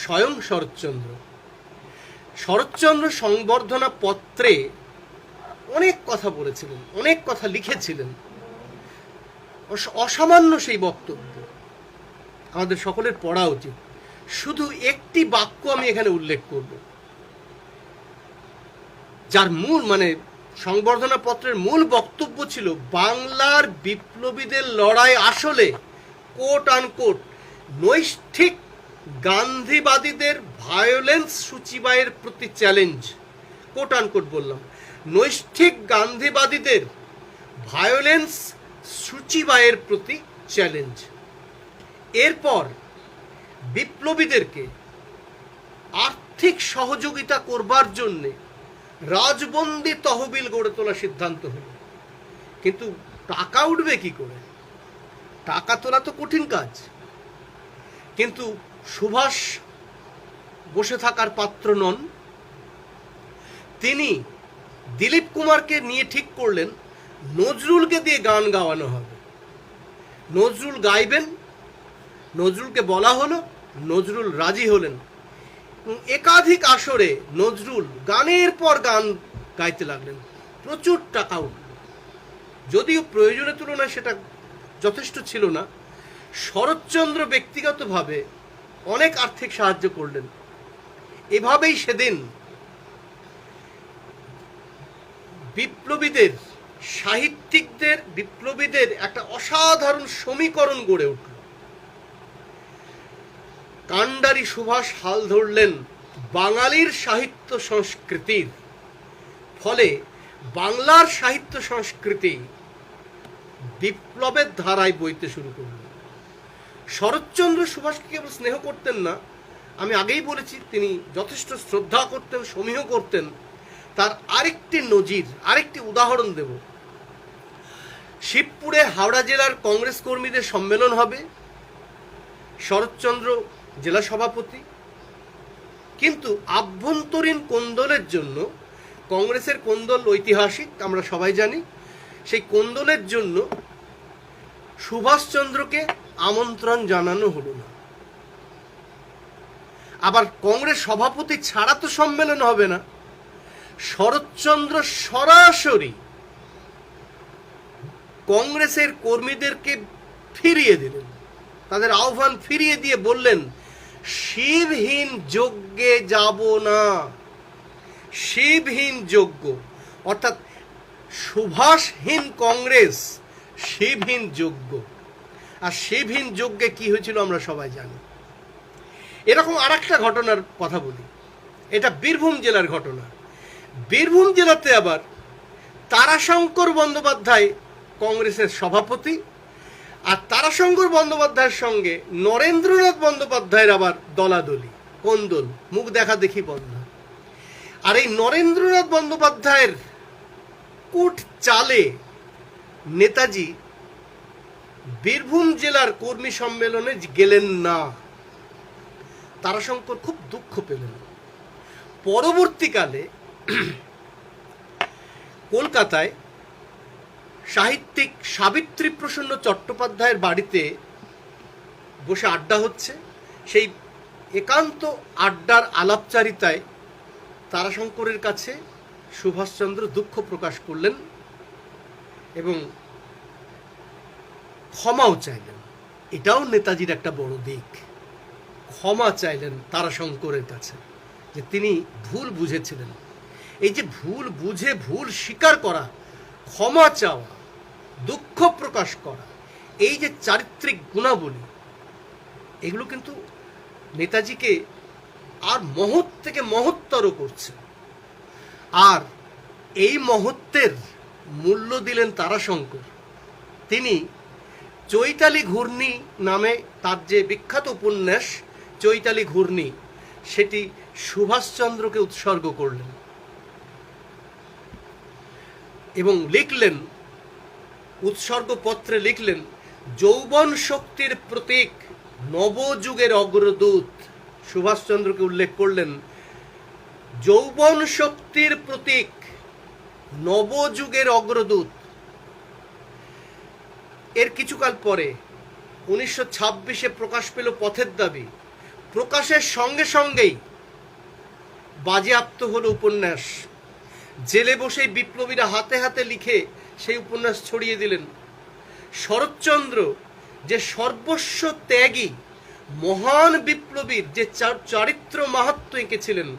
স্বয়ং শরৎচন্দ্র। শরৎচন্দ্র সংবর্ধনা পত্রে অনেক কথা বলেছিলেন, অনেক কথা লিখেছিলেন। অসামান্য সেই বক্তব্য, আমাদের সকলের পড়া উচিত। শুধু একটি বাক্য আমি এখানে উল্লেখ করব, যার মূল সংবর্ধনা পত্রের মূল বক্তব্য ছিল বাংলার বিপ্লবীদের লড়াই আসলে কোট আনকোট নৈষ্ঠিক গান্ধীবাদীদের ভায়োলেন্স সূচিবায়ের প্রতি চ্যালেঞ্জ। কোট আনকোট বললাম, নৈষ্ঠিক গান্ধীবাদীদের ভায়োলেন্স সূচিবায়ের প্রতি চ্যালেঞ্জ। এরপর বিপ্লবীদেরকে আর্থিক সহযোগিতা করবার জন্যে রাজবন্দী তহবিল গড়ে তোলার সিদ্ধান্ত হলো। কিন্তু টাকা উঠবে কি করে? টাকা তোলা তো কঠিন কাজ। কিন্তু সুভাষ বসে থাকার পাত্র নন। তিনি দিলীপ কুমারকে নিয়ে ঠিক করলেন নজরুলকে দিয়ে গান গাওয়ানো হবে, নজরুল গাইবেন। নজরুলকে বলা হলো, নজরুল রাজি হলেন। একাধিক আসরে নজরুল গানের পর গান গাইতে লাগলেন। প্রচুর টাকা উঠল, যদিও প্রয়োজনের তুলনায় সেটা যথেষ্ট ছিল না। শরৎচন্দ্র ব্যক্তিগতভাবে অনেক আর্থিক সাহায্য করলেন। এভাবেই সেদিন বিপ্লবীদের, সাহিত্যিকদের, বিপ্লবীদের একটা অসাধারণ সমীকরণ গড়ে উঠল। কান্ডারি সুভাষ হাল ধরলেন বাঙালির সাহিত্য সংস্কৃতির। ফলে বাংলার সাহিত্য সংস্কৃতি বিপ্লবের ধারায় বইতে শুরু করল। শরৎচন্দ্র সুভাষকে কেবল স্নেহ করতেন না, আমি আগেই বলেছি তিনি যথেষ্ট শ্রদ্ধা করতেন, সমীহ করতেন। তার আরেকটি নজির, আরেকটি উদাহরণ দেব। শিবপুরে হাওড়া জেলার কংগ্রেস কর্মীদের সম্মেলন হবে, শরৎচন্দ্র জেলা সভাপতি। কিন্তু আভ্যন্তরীণ কোন্দলের জন্য, কংগ্রেসের কোন্দল ঐতিহাসিক, আমরা সবাই জানি, সেই কোন্দলের জন্য সুভাষচন্দ্রকে আমন্ত্রণ জানানো হলো না। আবার কংগ্রেস সভাপতি ছাড়া তো সম্মেলন হবে না। শরৎচন্দ্র সরাসরি কংগ্রেসের কর্মীদেরকে ফিরিয়ে দিলেন, তাদের আহ্বান ফিরিয়ে দিয়ে বললেন, শিবহীন যজ্ঞে যাব না। শিবহীন যজ্ঞ অর্থাৎ সুভাষহীন কংগ্রেস, শিবহীন যজ্ঞ। আর শিবহীন যজ্ঞে কি হয়েছিল আমরা সবাই জানি। এরকম আর একটা ঘটনার কথা বলি, এটা বীরভূম জেলার ঘটনা। বীরভূম জেলাতে আবার তারাশঙ্কর বন্দ্যোপাধ্যায় কংগ্রেসের সভাপতি, আর তারাশঙ্কর বন্দ্যোপাধ্যায়ের সঙ্গে নরেন্দ্রনাথ বন্দ্যোপাধ্যায়ের আবার দলাদলি, কোন্দল, মুখ দেখা দেখি বন্ধ। আর এই নরেন্দ্রনাথ বন্দ্যোপাধ্যায়ের কুট চালে নেতাজি বীরভূম জেলার কর্মী সম্মেলনে গেলেন না। তারাশঙ্কর খুব দুঃখ পেলেন। পরবর্তীকালে কলকাতায় সাহিত্যিক সাবিত্রী প্রসন্ন চট্টোপাধ্যায়ের বাড়িতে বসে আড্ডা হচ্ছে। সেই একান্ত আড্ডার আলাপচারিতায় তারাশঙ্করের কাছে সুভাষচন্দ্র দুঃখ প্রকাশ করলেন এবং ক্ষমাও চাইলেন। এটাও নেতাজির একটা বড় দিক। ক্ষমা চাইলেন তারাশঙ্করের কাছে, যে তিনি ভুল বুঝেছিলেন। এই যে ভুল বুঝে ভুল স্বীকার করা, ক্ষমা চাওয়া, দুঃখ প্রকাশ করা, এই যে চারিত্রিক গুণাবলী, এগুলো কিন্তু নেতাজিকে আর মহৎ থেকে মহত্তর করছে। আর এই মহত্বের মূল্য দিলেন তারাশঙ্কর। তিনি চৈতালি ঘূর্ণি নামে তার যে বিখ্যাত উপন্যাস চৈতালি ঘূর্ণি, সেটি সুভাষচন্দ্রকে উৎসর্গ করলেন এবং লিখলেন, উৎসর্গপত্রে লিখলেন, যৌবন শক্তির প্রতীক, নবযুগের অগ্রদূত। সুভাষচন্দ্রকে উল্লেখ করলেন যৌবন শক্তির প্রতীক, নবযুগের অগ্রদূত। এর কিছুকাল পরে 1926-এ প্রকাশ পেল পথের দাবি। প্রকাশের সঙ্গে সঙ্গেই বাজেয়াপ্ত হলো উপন্যাস। জেলে বসেই বিপ্লবীরা হাতে হাতে লিখে সেই উপন্যাস ছড়িয়ে দিলেন। শরৎচন্দ্র যে সর্বস্ব ত্যাগী মহান বিপ্লবীর যে চারিত্র মাহাত্ম্য এঁকেছিলেন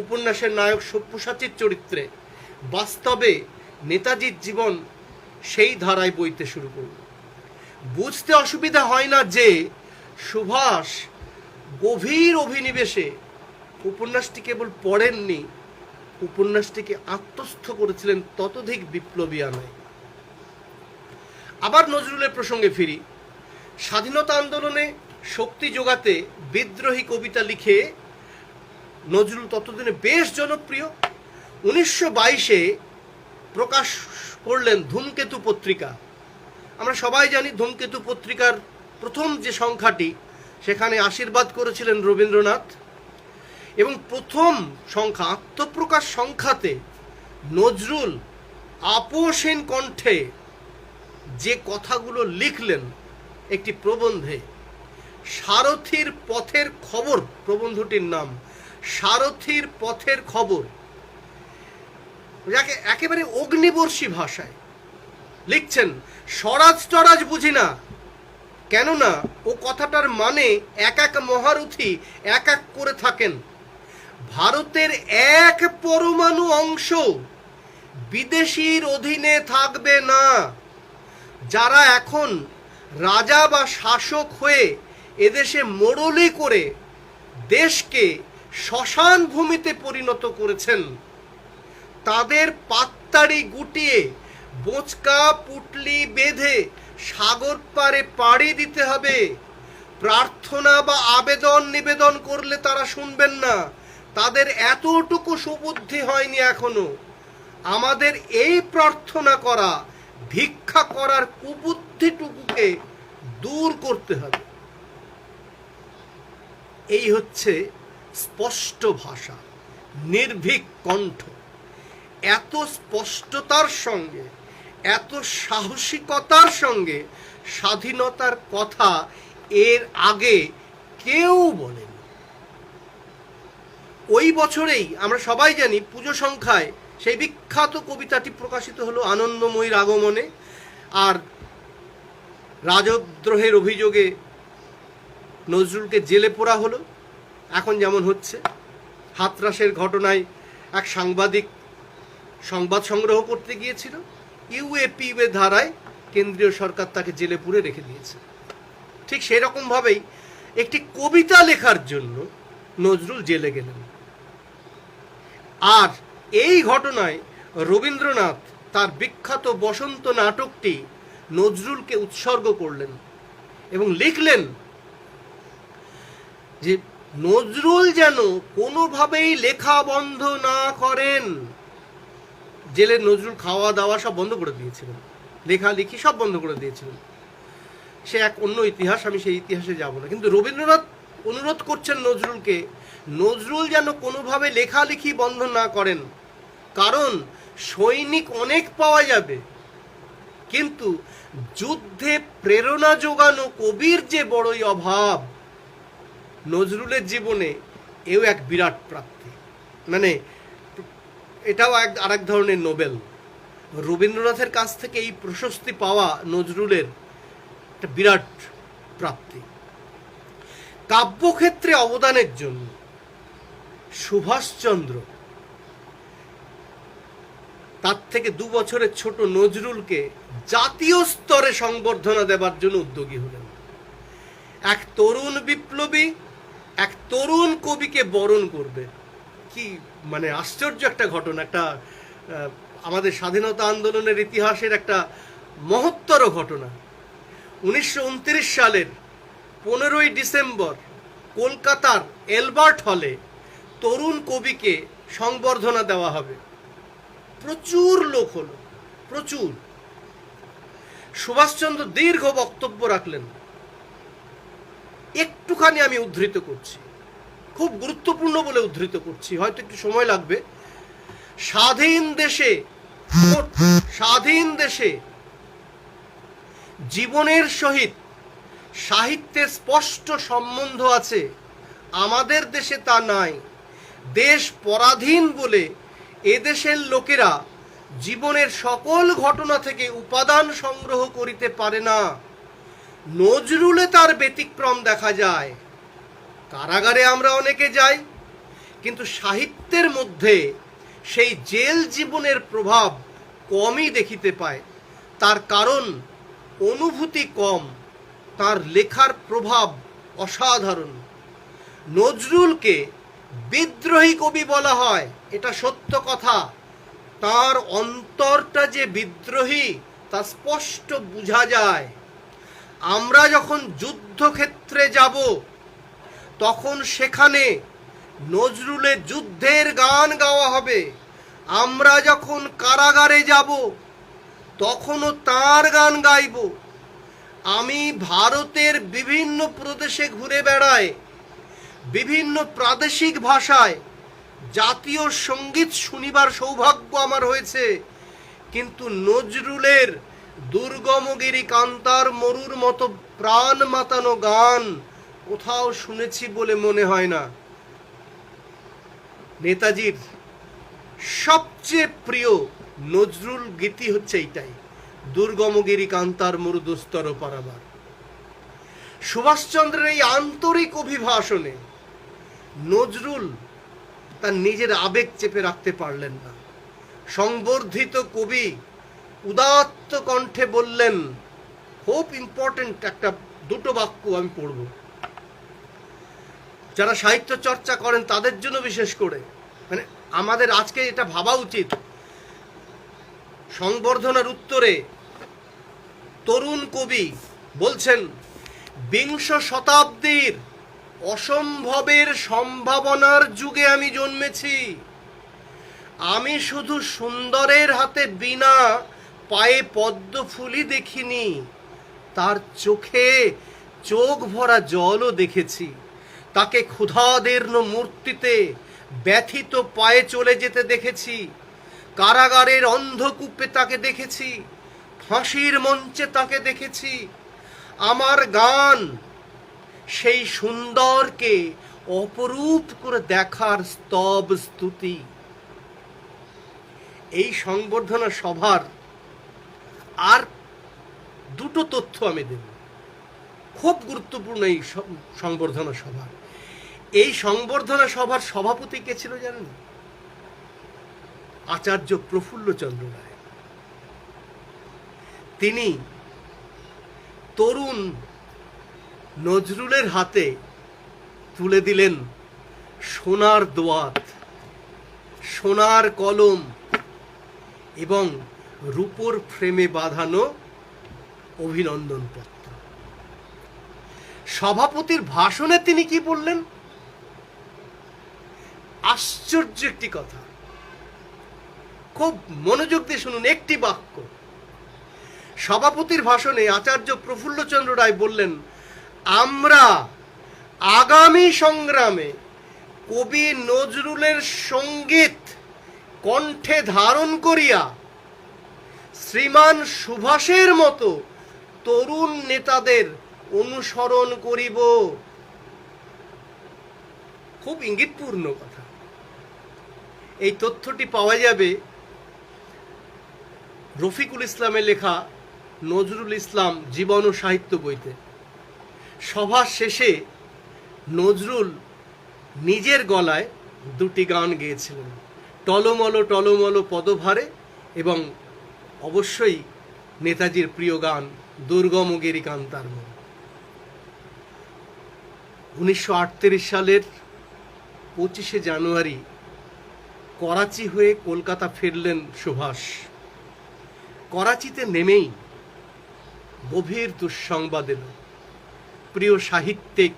উপন্যাসের নায়ক সব্যসাচীর চরিত্রে, বাস্তবে নেতাজির জীবন সেই ধারায় বইতে শুরু করল। বুঝতে অসুবিধা হয় না যে সুভাষ গভীর অভিনিবেশে উপন্যাসটি কেবল পড়েননি, উপন্যাসটিকে আত্মস্থ করেছিলেন ততোধিক বিপ্লবী আনায়। আবার নজরুলের প্রসঙ্গে ফিরি। স্বাধীনতা আন্দোলনে শক্তি যোগাতে বিদ্রোহী কবিতা লিখে নজরুল ততদিনে বেশ জনপ্রিয়। 1922-এ প্রকাশ করলেন ধূমকেতু পত্রিকা। আমরা সবাই জানি ধূমকেতু পত্রিকার প্রথম যে সংখ্যাটি, সেখানে আশীর্বাদ করেছিলেন রবীন্দ্রনাথ, এবং প্রথম সংখ্যা আত্মপ্রকাশ সংখ্যাতে নজরুল আপোষহীন কণ্ঠে যে কথাগুলো লিখলেন একটি প্রবন্ধে, সারথীর পথের খবর, প্রবন্ধটির নাম সারথীর পথের খবর, যাকে একেবারে অগ্নিবর্ষী ভাষায় লিখছেন। স্বরাজ টরাজ বুঝি না, কেননা ও কথাটার মানে এক এক মহারথী এক এক করে থাকেন। ভারতের এক পরমাণু অংশ বিদেশির অধীনে থাকবে না। যারা এখন রাজা বা শাসক হয়ে এদেশে মোড়লি করে দেশকে শ্মশান ভূমিতে পরিণত করেছেন, তাদের পাত্তাড়ি গুটিয়ে বোঁচকা পুটলি বেঁধে সাগর পারে পাড়ি দিতে হবে। প্রার্থনা বা আবেদন নিবেদন করলে তারা শুনবেন না। তাদের এতটুকু সুবুদ্ধি হয়নি এখনো। আমাদের এই প্রার্থনা করা, ভিক্ষা করার কুবুদ্ধিটুকুকে দূর করতে হবে। এই হচ্ছে স্পষ্ট ভাষা, নির্ভীক কণ্ঠ। এত স্পষ্টতার সঙ্গে, এত সাহসিকতার সঙ্গে স্বাধীনতার কথা এর আগে কেউ বলেনি। ওই বছরেই আমরা সবাই জানি পুজো সংখ্যায় সেই বিখ্যাত কবিতাটি প্রকাশিত হলো আনন্দময়ীর আগমনে। আর রাজদ্রোহের অভিযোগে নজরুলকে জেলে পোড়া হলো। এখন যেমন হচ্ছে, হাতরাসের ঘটনায় এক সাংবাদিক সংবাদ সংগ্রহ করতে গিয়েছিল, ইউএপিএ ধারায় কেন্দ্রীয় সরকার তাকে জেলে পুরে রেখে দিয়েছে। ঠিক সেই রকমভাবেই একটি কবিতা লেখার জন্য নজরুল জেলে গেলেন। আর এই ঘটনায় রবীন্দ্রনাথ তার বিখ্যাত বসন্ত নাটকটি নজরুলকে উৎসর্গ করলেন এবং লিখলেন যে নজরুল যেন কোনোভাবেই লেখা বন্ধ না করেন। জেলে নজরুল খাওয়া দাওয়া সব বন্ধ করে দিয়েছিলেন, লেখালেখি সব বন্ধ করে দিয়েছিলেন। সে এক অন্য ইতিহাস, আমি সেই ইতিহাসে যাব না। কিন্তু রবীন্দ্রনাথ অনুরোধ করছেন নজরুলকে, নজরুল যেন কোনোভাবে লেখালেখি বন্ধ না করেন, কারণ সৈনিক অনেক পাওয়া যাবে, কিন্তু যুদ্ধে প্রেরণা যোগানো কবির যে বড়ই অভাব। নজরুলের জীবনে এও এক বিরাট প্রাপ্তি, মানে এটাও আরেক ধরনের নোবেল। রবীন্দ্রনাথের কাছ থেকে এই প্রশস্তি পাওয়া নজরুলের একটা বিরাট প্রাপ্তি। কাব্যক্ষেত্রে অবদানের জন্য সুভাষচন্দ্র তার থেকে 2 বছরের ছোট নজরুলকে জাতীয় স্তরে সংবর্ধনা দেবার জন্য উদ্যোগী হলেন। এক তরুণ বিপ্লবী এক তরুণ কবিকে বরণ করবে, কি মানে আশ্চর্য একটা ঘটনা, একটা আমাদের স্বাধীনতা আন্দোলনের ইতিহাসের একটা মহত্তর ঘটনা। 1929 সালের 15ই ডিসেম্বর কলকাতার এলবার্ট হলে তরুণ কবিকে সংবর্ধনা দেওয়া হবে। প্রচুর লোক হলো, প্রচুর। সুভাষচন্দ্র দীর্ঘ বক্তব্য রাখলেন, একটুখানি আমি উদ্ধৃত করছি। খুব গুরুত্বপূর্ণ বলে উদ্ধৃত করছি, হয়তো একটু সময় লাগবে। স্বাধীন দেশে জীবনের সহিত সাহিত্যের স্পষ্ট সম্বন্ধ আছে, আমাদের দেশে তা নাই। দেশ পরাধীন বলে এদেশের লোকেরা জীবনের সকল ঘটনা থেকে উপাদান সংগ্রহ করিতে পারে না। নজরুলে তার ব্যতিক্রম দেখা যায়। কারাগারে আমরা অনেকে যাই, কিন্তু সাহিত্যের মধ্যে সেই জেল জীবনের প্রভাব কমই দেখিতে পায়। তার কারণ অনুভূতি কম, তার লেখার প্রভাব অসাধারণ। নজরুলকে বিদ্রোহী কবি বলা হয়, এটা সত্য কথা। তার অন্তরটা যে বিদ্রোহী তা স্পষ্ট বোঝা যায়। আমরা যখন যুদ্ধক্ষেত্রে যাব তখন সেখানে নজরুলের যুদ্ধের গান গাওয়া হবে। আমরা যখন কারাগারে যাব তখনও তার গান গাইব। আমি ভারতের বিভিন্ন প্রদেশে ঘুরে বেড়াই, বিভিন্ন প্রাদেশিক ভাষায় জাতীয় সঙ্গীত শুনিবার সৌভাগ্য আমার হয়েছে, কিন্তু নজরুলের দুর্গমগিরি কান্তার মরুর মতো প্রাণ মাতানো গান কোথাও শুনেছি বলে মনে হয় না। নেতাজির সবচেয়ে প্রিয় নজরুল গীতি হচ্ছে এইটাই, দুর্গমগিরি কান্তার মরু দুস্তর পারাবার। সুভাষচন্দ্রের এই আন্তরিক অভিভাষণে নজরুল তার নিজের আবেগ চেপে রাখতে পারলেন না। সংবর্ধিত কবি উদাত্ত কণ্ঠে বললেন, খুব ইম্পর্টেন্ট একটা দুটো বাক্য আমি পড়ব, যারা সাহিত্য চর্চা করেন তাদের জন্য বিশেষ করে, মানে আমাদের আজকে এটা ভাবা উচিত। সংবর্ধনার উত্তরে তরুণ কবি বলছেন, বিংশ শতাব্দীর অসম্ভবের সম্ভাবনার যুগে আমি জন্মেছি। আমি শুধু সুন্দরের হাতে বীণা, পায়ে পদ্ম ফুলই দেখিনি, তার চোখে চোখ ভরা জলও দেখেছি। তাকে ক্ষুধাদীর্ণ মূর্তিতে ব্যথিত পায়ে চলে যেতে দেখেছি, কারাগারের অন্ধকূপে তাকে দেখেছি, ফাঁসির মঞ্চে তাকে দেখেছি। আমার গান সেই সুন্দরকে অপরূপ করে দেখার স্তব স্তুতি। এই সংবর্ধনা সভার আর দুটো তথ্য আমি দেব, খুব গুরুত্বপূর্ণ এই সংবর্ধনা সভা। এই সংবর্ধনা সভার সভাপতি কে ছিল জানেন? আচার্য প্রফুল্লচন্দ্র রায়। তিনি তরুণ নজরুলের হাতে তুলে দিলেন সোনার দোয়াত, সোনার কলম এবং রূপোর ফ্রেমে বাঁধানো অভিনন্দন পত্র। সভাপতির ভাষণে তিনি কি বললেন? আশ্চর্য একটি কথা, খুব মনোযোগ দিয়ে শুনুন একটি বাক্য। সভাপতির ভাষণে আচার্য প্রফুল্লচন্দ্র রায় বললেন, আমরা আগামী সংগ্রামে কবি নজরুলের সঙ্গীত কণ্ঠে ধারণ করিয়া শ্রীমান সুভাষের মতো তরুণ নেতাদের অনুসরণ করিব। খুব ইঙ্গিতপূর্ণ কথা। এই তথ্যটি পাওয়া যাবে রফিকুল ইসলামের লেখা নজরুল ইসলাম জীবন ও সাহিত্য বইতে। সভা শেষে নজরুল নিজের গলায় দুটি গান গেয়েছিলেন, টলমল টলমল পদভারে এবং অবশ্যই নেতাজির প্রিয় গান দুর্গমগিরি কান্তার মরু। 1938 সালের 25শে জানুয়ারি করাচি হয়ে কলকাতা ফিরলেন সুভাষ। করাচিতে নেমেই গভীর দুঃসংবাদ এলো, প্রিয় সাহিত্যিক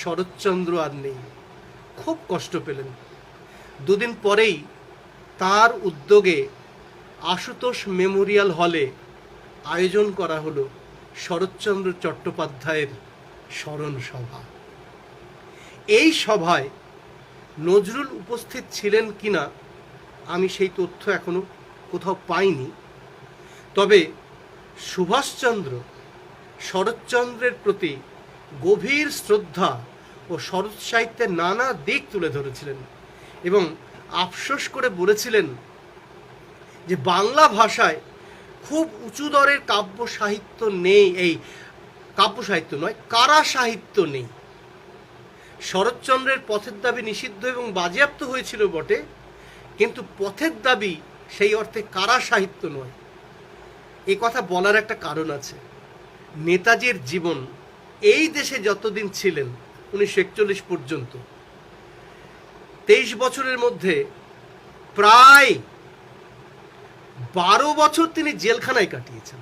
শরৎচন্দ্র আর নেই। খুব কষ্ট পেলেন। দুদিন পরেই তার উদ্যোগে আশুতোষ মেমোরিয়াল হলে আয়োজন করা হলো শরৎচন্দ্র চট্টোপাধ্যায়ের স্মরণ সভা। এই সভায় নজরুল উপস্থিত ছিলেন কিনা আমি সেই তথ্য এখনো কোথাও পাইনি। তবে সুভাষচন্দ্র শরৎচন্দ্রের প্রতি গভীর শ্রদ্ধা ও শরৎ সাহিত্যের নানা দিক তুলে ধরেছিলেন এবং আফসোস করে বলেছিলেন যে বাংলা ভাষায় খুব উঁচু দরের কাব্য সাহিত্য নেই, এই কাব্য সাহিত্য নয়, কারা সাহিত্য নেই। শরৎচন্দ্রের পথের দাবি নিষিদ্ধ এবং বাজেয়াপ্ত হয়েছিল বটে, কিন্তু পথের দাবি সেই অর্থে কারা সাহিত্য নয়। এ কথা বলার একটা কারণ আছে। নেতাজির জীবন এই দেশে যতদিন ছিলেন 1941 পর্যন্ত 23 বছরের মধ্যে প্রায় 12 বছর তিনি জেলখানায় কাটিয়েছেন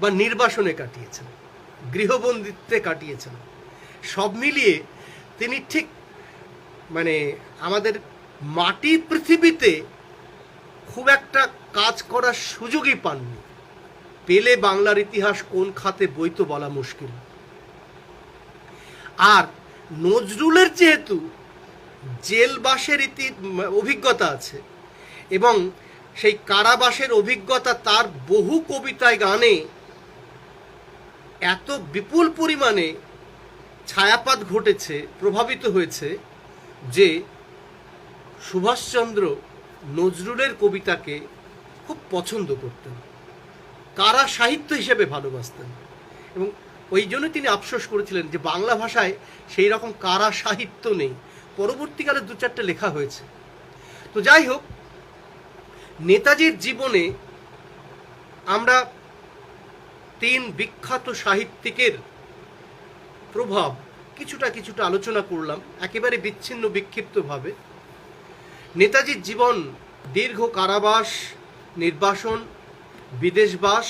বা নির্বাসনে কাটিয়েছেন, গৃহবন্দিত্বে কাটিয়েছেন। সব মিলিয়ে তিনি ঠিক মানে আমাদের মাটি পৃথিবীতে খুব একটা কাজ করার সুযোগই পাননি। পেলে বাংলার ইতিহাস কোন খাতে বইতো বলা মুশকিল। আর নজরুলের যেহেতু জেলবাসের অভিজ্ঞতা আছে এবং সেই কারাবাসের অভিজ্ঞতা তার বহু কবিতায় গানে এত বিপুল পরিমাণে ছায়াপাত ঘটেছে, প্রভাবিত হয়েছে যে সুভাষচন্দ্র নজরুলের কবিতাকে খুব পছন্দ করতেন, কারা সাহিত্য হিসেবে ভালোবাসতেন এবং ওই জন্য তিনি আফসোস করেছিলেন যে বাংলা ভাষায় সেই রকম কারা সাহিত্য নেই। পরবর্তীকালে 2-4টে লেখা হয়েছে। তো যাই হোক, নেতাজির জীবনে আমরা 3 বিখ্যাত সাহিত্যিকের প্রভাব কিছুটা আলোচনা করলাম একেবারে বিচ্ছিন্ন বিক্ষিপ্তভাবে। নেতাজির জীবন দীর্ঘ কারাবাস, নির্বাসন, বিদেশবাস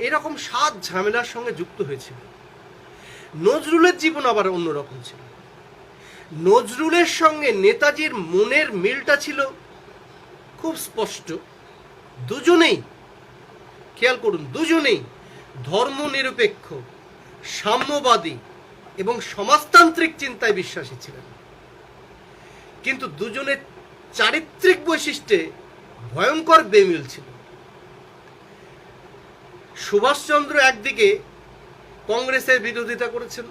এরকম 7 ঝামেলার সঙ্গে যুক্ত হয়েছিল। নজরুলের জীবন আবার অন্যরকম ছিল। নজরুলের সঙ্গে নেতাজির মনের মিলটা ছিল খুব স্পষ্ট। দুজনেই, খেয়াল করুন, দুজনেই ধর্মনিরপেক্ষ, সাম্যবাদী এবং সমাজতান্ত্রিক চিন্তায় বিশ্বাসী ছিলেন, কিন্তু দুজনের চারিত্রিক বৈশিষ্ট্যে ভয়ঙ্কর বেমিল ছিল। সুভাষচন্দ্র একদিকে কংগ্রেসের বিরোধিতা করেছেন,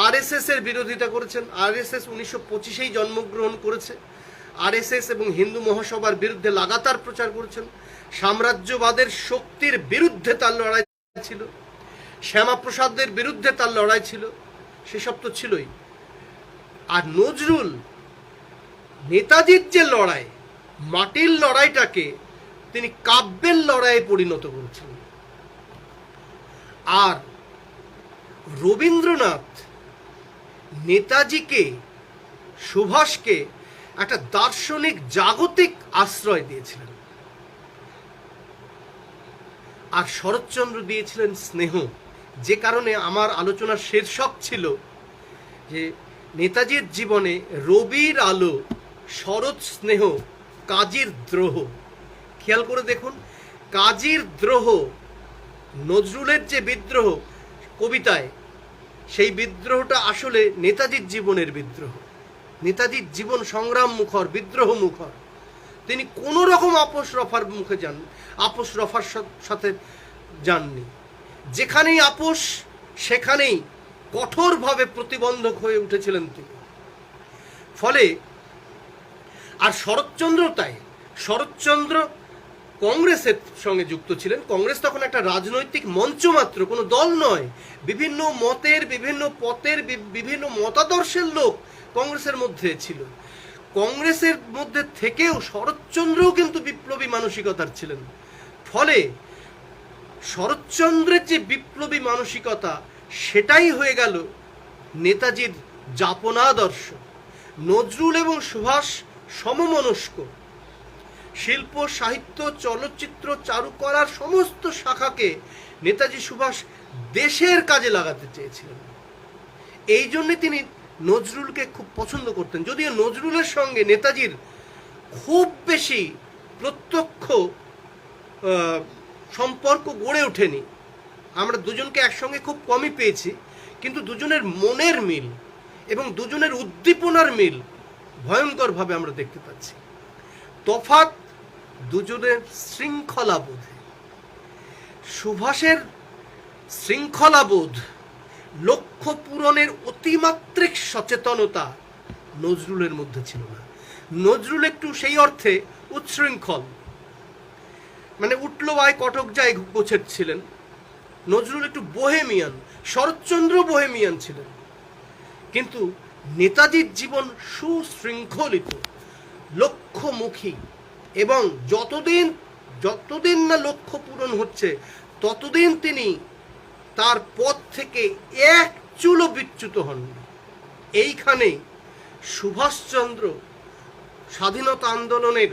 আরএসএস এর বিরোধিতা করেছেন। আরএসএস 1925-এই জন্মগ্রহণ করেছে। আরএসএস এবং হিন্দু মহাসভার বিরুদ্ধে লাগাতার প্রচার করেছেন। সাম্রাজ্যবাদের শক্তির বিরুদ্ধে তার লড়াই ছিল, শ্যামাপ্রসাদের বিরুদ্ধে তার লড়াই ছিল, সেসব তো ছিলই। আর নজরুল নেতাজির যে লড়াই, মাটির লড়াইটাকে তিনি কাব্যের লড়াইয়ে পরিণত করেছিলেন। আর রবীন্দ্রনাথ নেতাজিকে, সুভাষকে একটা দার্শনিক জাগতিক আশ্রয় দিয়েছিলেন, আর শরৎচন্দ্র দিয়েছিলেন স্নেহ। যে কারণে আমার আলোচনার শীর্ষক ছিল যে নেতাজির জীবনে রবির আলো, শরৎ স্নেহ, কাজীর দ্রোহ। খেয়াল করে দেখুন, কাজীর দ্রোহ, নজরুলের যে বিদ্রোহ কবিতায়, সেই বিদ্রোহটা আসলে নেতাজির জীবনের বিদ্রোহ। নেতাজির জীবন সংগ্রাম মুখর, বিদ্রোহ মুখর। তিনি কোনো রকম আপোষ রফার সাথে যাননি। যেখানেই আপোষ, সেখানেই কঠোরভাবে প্রতিবন্ধক হয়ে উঠেছিলেন তিনি। ফলে আর শরৎচন্দ্র তাই, শরৎচন্দ্র কংগ্রেসের সঙ্গে যুক্ত ছিলেন। কংগ্রেস তখন একটা রাজনৈতিক মঞ্চ মাত্র, কোনো দল নয়। বিভিন্ন মতের, বিভিন্ন পথের, বিভিন্ন মতাদর্শের লোক কংগ্রেসের মধ্যে ছিল। কংগ্রেসের মধ্যে থেকেও শরৎচন্দ্রও কিন্তু বিপ্লবী মানসিকতার ছিলেন। ফলে শরৎচন্দ্রের যে বিপ্লবী মানসিকতা, সেটাই হয়ে গেল নেতাজির যাপনাদর্শ। নজরুল এবং সুভাষ সমমনস্ক। শিল্প, সাহিত্য, চলচ্চিত্র, চারুকলার সমস্ত শাখাকে নেতাজি সুভাষ দেশের কাজে লাগাতে চেয়েছিলেন। এই জন্যে তিনি নজরুলকে খুব পছন্দ করতেন। যদিও নজরুলের সঙ্গে নেতাজির খুব বেশি প্রত্যক্ষ সম্পর্ক গড়ে ওঠেনি, আমরা দুজনকে একসঙ্গে খুব কমই পেয়েছি, কিন্তু দুজনের মনের মিল এবং দুজনের উদ্দীপনার মিল ভয়ঙ্করভাবে আমরা দেখতে পাচ্ছি। তফাৎ দুজনের শৃঙ্খলাবোধে। সুভাষের শৃঙ্খলাবোধ, লক্ষ্য পূরণের অতিমাত্রিক সচেতনতা নজরুলের মধ্যে ছিল না। নজরুল একটু সেই অর্থে উচ্ছৃঙ্খল, মানে উঠলো আয় কটক যায় গোছের ছিলেন। নজরুল একটু বোহেমিয়ান, শরৎচন্দ্র বোহেমিয়ান ছিলেন। কিন্তু নেতাজির জীবন সুশৃঙ্খলিত, লক্ষ্যমুখী, এবং যতদিন না লক্ষ্য পূরণ হচ্ছে ততদিন তিনি তার পথ থেকে এক চুলও বিচ্যুত হননি। এইখানে সুভাষচন্দ্র স্বাধীনতা আন্দোলনের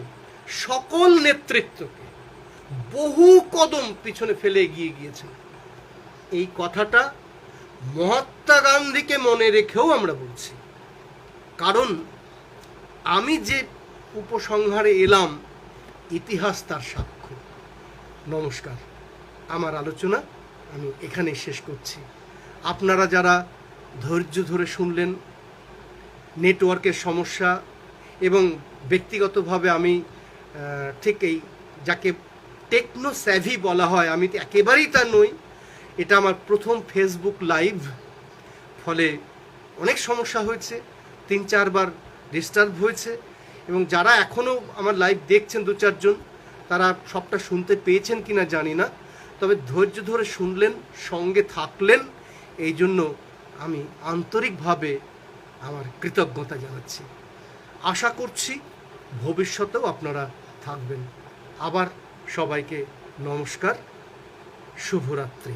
সকল নেতৃত্বকে বহু কদম পিছনে ফেলে এগিয়ে গিয়েছেন। এই কথাটা মহাত্মা গান্ধীকে মনে রেখেও আমরা বলছি। কারণ আমি যে উপসংহারে এলাম, ইতিহাস তার সাক্ষ্য। নমস্কার, আমার আলোচনা আমি এখানে শেষ করছি। আপনারা যারা ধৈর্য ধরে শুনলেন, নেটওয়ার্কের সমস্যা এবং ব্যক্তিগতভাবে আমি ঠিক এই যাকে টেকনো স্যাভি বলা হয়, আমি তো একেবারেই তা নই। এটা আমার প্রথম ফেসবুক লাইভ, ফলে অনেক সমস্যা হয়েছে, 3-4 বার ডিস্টার্ব হয়েছে, এবং যারা এখনও আমার লাইভ দেখছেন 2-4 জন, তারা সবটা শুনতে পেয়েছেন কিনা জানি না, তবে ধৈর্য ধরে শুনলেন, সঙ্গে থাকলেন, এই জন্য আমি আন্তরিকভাবে আমার কৃতজ্ঞতা জানাচ্ছি। আশা করছি ভবিষ্যতেও আপনারা থাকবেন। আবার সবাইকে নমস্কার, শুভরাত্রি।